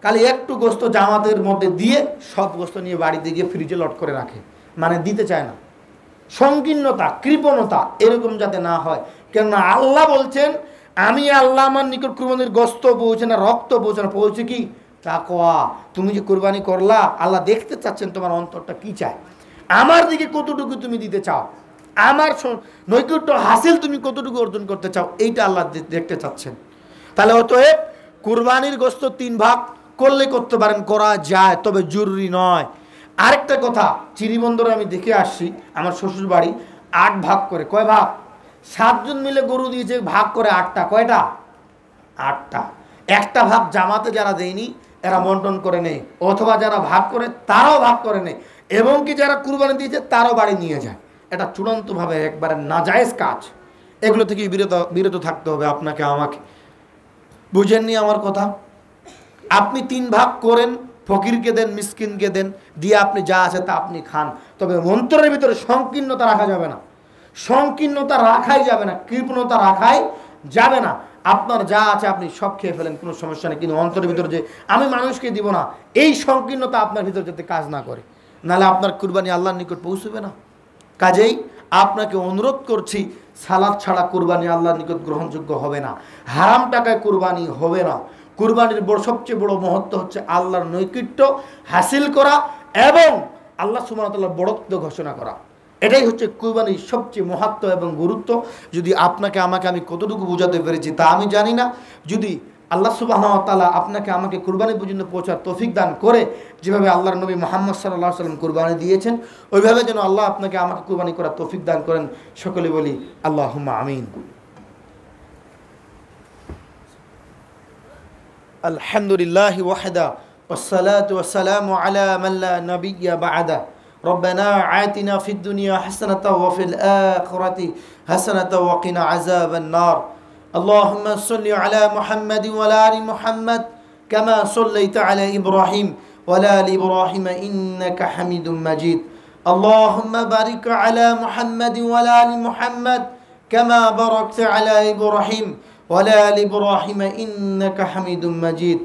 খালি একটু গোস্ত জামাতের মধ্যে দিয়ে সব গোস্ত নিয়ে বাড়িতে গিয়ে ফ্রিজে লট করে রাখে, মানে দিতে চায় না। সংকীর্ণতা, কৃপণতা এরকম যাতে না হয়। কেননা আল্লাহ বলছেন, আমি আল্লাহ আমার নিকট কুরবানির গোস্ত পৌঁছে না, রক্ত পৌঁছে না, পৌঁছে কি? তাকওয়া। তুমি যে কুরবানি করলা, আল্লাহ দেখতে চাচ্ছেন তোমার অন্তরটা কি চায়, আমার দিকে কতটুকু তুমি দিতে চাও, আমার নৈকট্য হাসিল তুমি কতটুকু অর্জন করতে চাও, এইটা আল্লাহ দেখতে চাচ্ছেন। তাহলে অতএব কুরবানির গোস্ত 3 ভাগ করলে করতে পারেন, করা যায়, তবে জরুরি নয়। আরেকটা কথা, চিরিবন্দরে আমি দেখে আসছি, আমার শ্বশুর বাড়ি 8 ভাগ করে। কয় ভাগ? 7 জন মিলে গরু দিয়েছে, ভাগ করে 8টা। কয়টা? 8টা। একটা ভাগ জামাতে যারা দেয়নি এরা বন্টন করে নেয়, অথবা যারা ভাগ করে তারাও ভাগ করে নেয়, এবং কি যারা কুরবানি দিয়েছে তারাও বাড়ি নিয়ে যায়। এটা চূড়ান্তভাবে একবারে নাজায়েজ কাজ। এগুলো থেকে বিরত থাকতে হবে আপনাকে আমাকে। বুঝেননি আমার কথা? আপনি 3 ভাগ করেন, ফকিরকে দেন, মিসকিনকে দেন, দিয়ে আপনি যা আছে তা আপনি খান। তবে অন্তরের ভিতরে সংকীর্ণতা রাখা যাবে না, সংকীর্ণতা রাখাই যাবে না, কৃপণতা রাখাই যাবে না। আপনার যা আছে আপনি সব খেয়ে ফেলেন, কোনো সমস্যা নেই। কিন্তু অন্তরের ভিতরে যে আমি মানুষকে দিব না, এই সংকীর্ণতা আপনার ভিতরে যাতে কাজ না করে, নাহলে আপনার কুরবানি আল্লাহর নিকট পৌঁছবে না। কাজেই আপনাকে অনুরোধ করছি, সালাদ ছাড়া কুরবানি আল্লাহর নিকট গ্রহণযোগ্য হবে না, হারাম টাকায় কুরবানি হবে না। কুরবানির সবচেয়ে বড় মহত্ব হচ্ছে আল্লাহর নৈকট্য হাসিল করা এবং আল্লাহ সুবহানাহু ওয়া তাআলার বড়ত্ব ঘোষণা করা। এটাই হচ্ছে কুরবানির সবচেয়ে মহত্ব এবং গুরুত্ব। যদি আপনাকে আমাকে আমি কতটুকু বোঝাতে পেরেছি তা আমি জানি না। যদি আল্লাহ সুবহানাহু ওয়া তাআলা আপনাকে আমাকে কুরবানি পর্যন্ত পৌঁছার তৌফিক দান করে, যেভাবে আল্লাহর নবী মুহাম্মদ সাল্লাল্লাহু আলাইহি ওয়াসাল্লাম কুরবানি দিয়েছেন, ওইভাবে যেন আল্লাহ আপনাকে আমাকে কুরবানি করার তৌফিক দান করেন। সকলে বলি আল্লাহুম্মা আমিন। আলহামদুলিল্লাহি ওয়াহদা ওয়াসসালাতু ওয়াসসালামু আলা মান লা নাবিয়্যা বা'দা। ربنا آتنا في الدنيا حسنة وفي الآخرة حسنة وقنا عذاب النار. اللهم صل على محمد وعلى آل محمد كما صليت على إبراهيم وعلى آل إبراهيم إنك حميد مجيد. اللهم بارك على محمد وعلى آل محمد كما باركت على إبراهيم وعلى آل إبراهيم إنك حميد مجيد.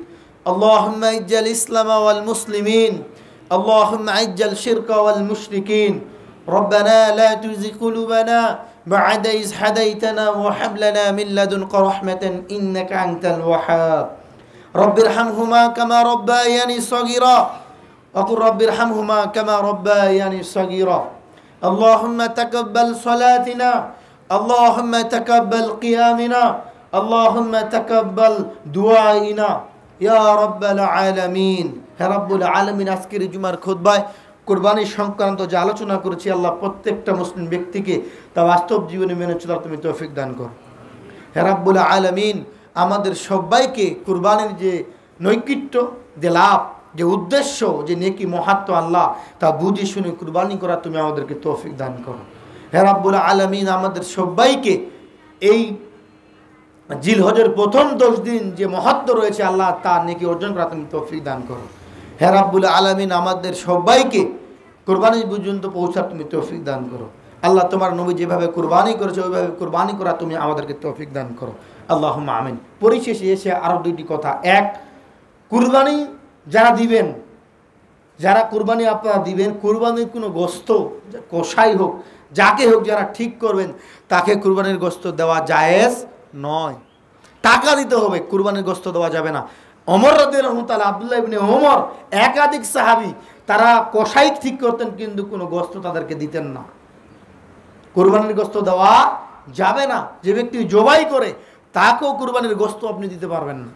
اللهم اجعل الإسلام والمسلمين، اللهم اجعل الشرك والمشركين. ربنا لا تزغ قلوبنا بعد إذ هديتنا وهب لنا من لدنك رحمة إنك أنت الوهاب. رب ارحمهما كما ربياني صغيرا وقل رب ارحمهما كما ربياني صغيرا. اللهم تقبل صلاتنا، اللهم تقبل قيامنا، اللهم تقبل دعائنا يا رب العالمين. হে রব্বুল আলামিন, আজকের জুমার খুতবায় কুরবানি সংক্রান্ত যে আলোচনা করেছি, আল্লাহ প্রত্যেকটা মুসলিম ব্যক্তিকে তা বাস্তব জীবনে মেনে চলার তুমি তৌফিক দান করো। হে রব্বুল আলামিন, আমাদের সবাইকে কুরবানির যে নৈকট্য, যে লাভ, যে উদ্দেশ্য, যে নেকি মহাত্ম আল্লাহ তা বুঝে শুনে কুরবানি করা তুমি আমাদেরকে তৌফিক দান করো। হে রব্বুল আলামিন, আমাদের সবাইকে এই জিলহজের প্রথম 10 দিন যে মহত্ব রয়েছে আল্লাহ তার নেকি অর্জন করা তুমি তৌফিক দান করো। হে রাব্বুল আলামিন, আমাদের সবাইকে কুরবানি পর্যন্ত পৌঁছার তুমি তৌফিক দান করো। আল্লাহ তোমার নবী যেভাবে কুরবানি করেছে ওইভাবে কুরবানি করা তুমি আমাদেরকে তৌফিক দান করো। আল্লাহুম্মা আমিন। পরিশেষে এসে আরও 2টি কথা। এক, কুরবানি যারা দিবেন, যারা কুরবানি আপনারা দিবেন, কুরবানির কোনো গোস্ত কষাই হোক, যাকে হোক, যারা ঠিক করবেন তাকে কুরবানির গোস্ত দেওয়া জায়েজ নয়। টাকা দিতে হবে, কুরবানির গোস্ত দেওয়া যাবে না। ওমর রাদিয়াল্লাহু তাআলা, আব্দুল্লাহ ইবনে ওমর, একাধিক সাহাবী তারা কসাই ঠিক করতেন, কিন্তু কোনো গোস্ত তাদেরকে দিতেন না। কুরবানির গোস্ত দেওয়া যাবে না। যে ব্যক্তি জবাই করে তাকেও কুরবানির গোস্ত আপনি দিতে পারবেন না,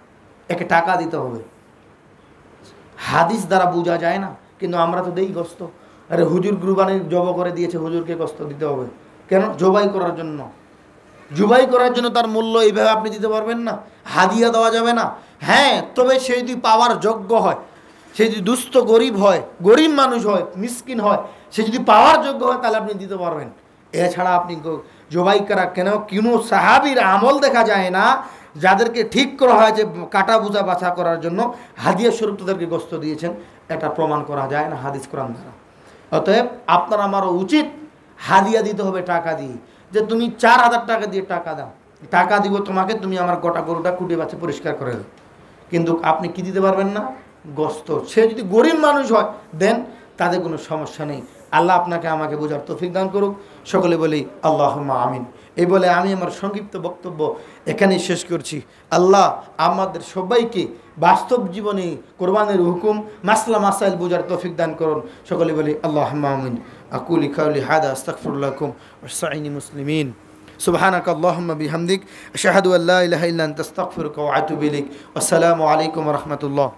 একে টাকা দিতে হবে। হাদিস দ্বারা বোঝা যায় না, কিন্তু আমরা তো দেই গোস্ত। আরে হুজুর কুরবানির জব করে দিয়েছে, হুজুরকে গোস্ত দিতে হবে কেন? জবাই করার জন্য। জবাই করার জন্য তার মূল্য এইভাবে আপনি দিতে পারবেন না, হাদিয়া দেওয়া যাবে না। হ্যাঁ, তবে সে যদি পাওয়ার যোগ্য হয়, সে যদি দুস্থ গরিব হয়, গরিব মানুষ হয়, মিসকিন হয়, সে যদি পাওয়ার যোগ্য হয়, তাহলে আপনি দিতে পারবেন। এছাড়া আপনি জবাই করা কেন? কোনো সাহাবীর আমল দেখা যায় না যাদেরকে ঠিক করা হয় যে কাটা বোঝা বাছা করার জন্য হাদিয়া স্বরূপ তাদেরকে গোস্ত দিয়েছেন, এটা প্রমাণ করা যায় না হাদিস কোরআন দ্বারা। অতএব আপনার আমারও উচিত হাদিয়া দিতে হবে টাকা দিয়ে। যে তুমি 4000 টাকা দিয়ে টাকা দাও, টাকা দিব তোমাকে, তুমি আমার গোটা গরুটা কুটে বাচ্চা পরিষ্কার করে দাও। কিন্তু আপনি কি দিতে পারবেন না? গোস্ত। সে যদি গরিব মানুষ হয় দেন, তাদের কোনো সমস্যা নেই। আল্লাহ আপনাকে আমাকে বোঝার তৌফিক দান করুক। সকলে বলি আল্লাহুম্মা আমিন। এই বলে আমি আমার সংক্ষিপ্ত বক্তব্য এখানেই শেষ করছি। আল্লাহ আমাদের সবাইকে বাস্তব জীবনে কোরবানির হুকুম মাসলা মাসাইল বোঝার তৌফিক দান করুন। সকলে বলি আল্লাহুম্মা আমিন। আকুলি কাউলি হাদা আস্তাগফিরুল্লাহ লাকুম ওয়া সাইনি মুসলিমিন। সুবহানাক আল্লাহুম্মা বিহামদিক আশহাদু আল্লা ইলাহা ইল্লা আনতা আস্তাগফিরুকা ওয়া আতুবু ইলাইক। আসসালামু আলাইকুম ওয়া রাহমাতুল্লাহ।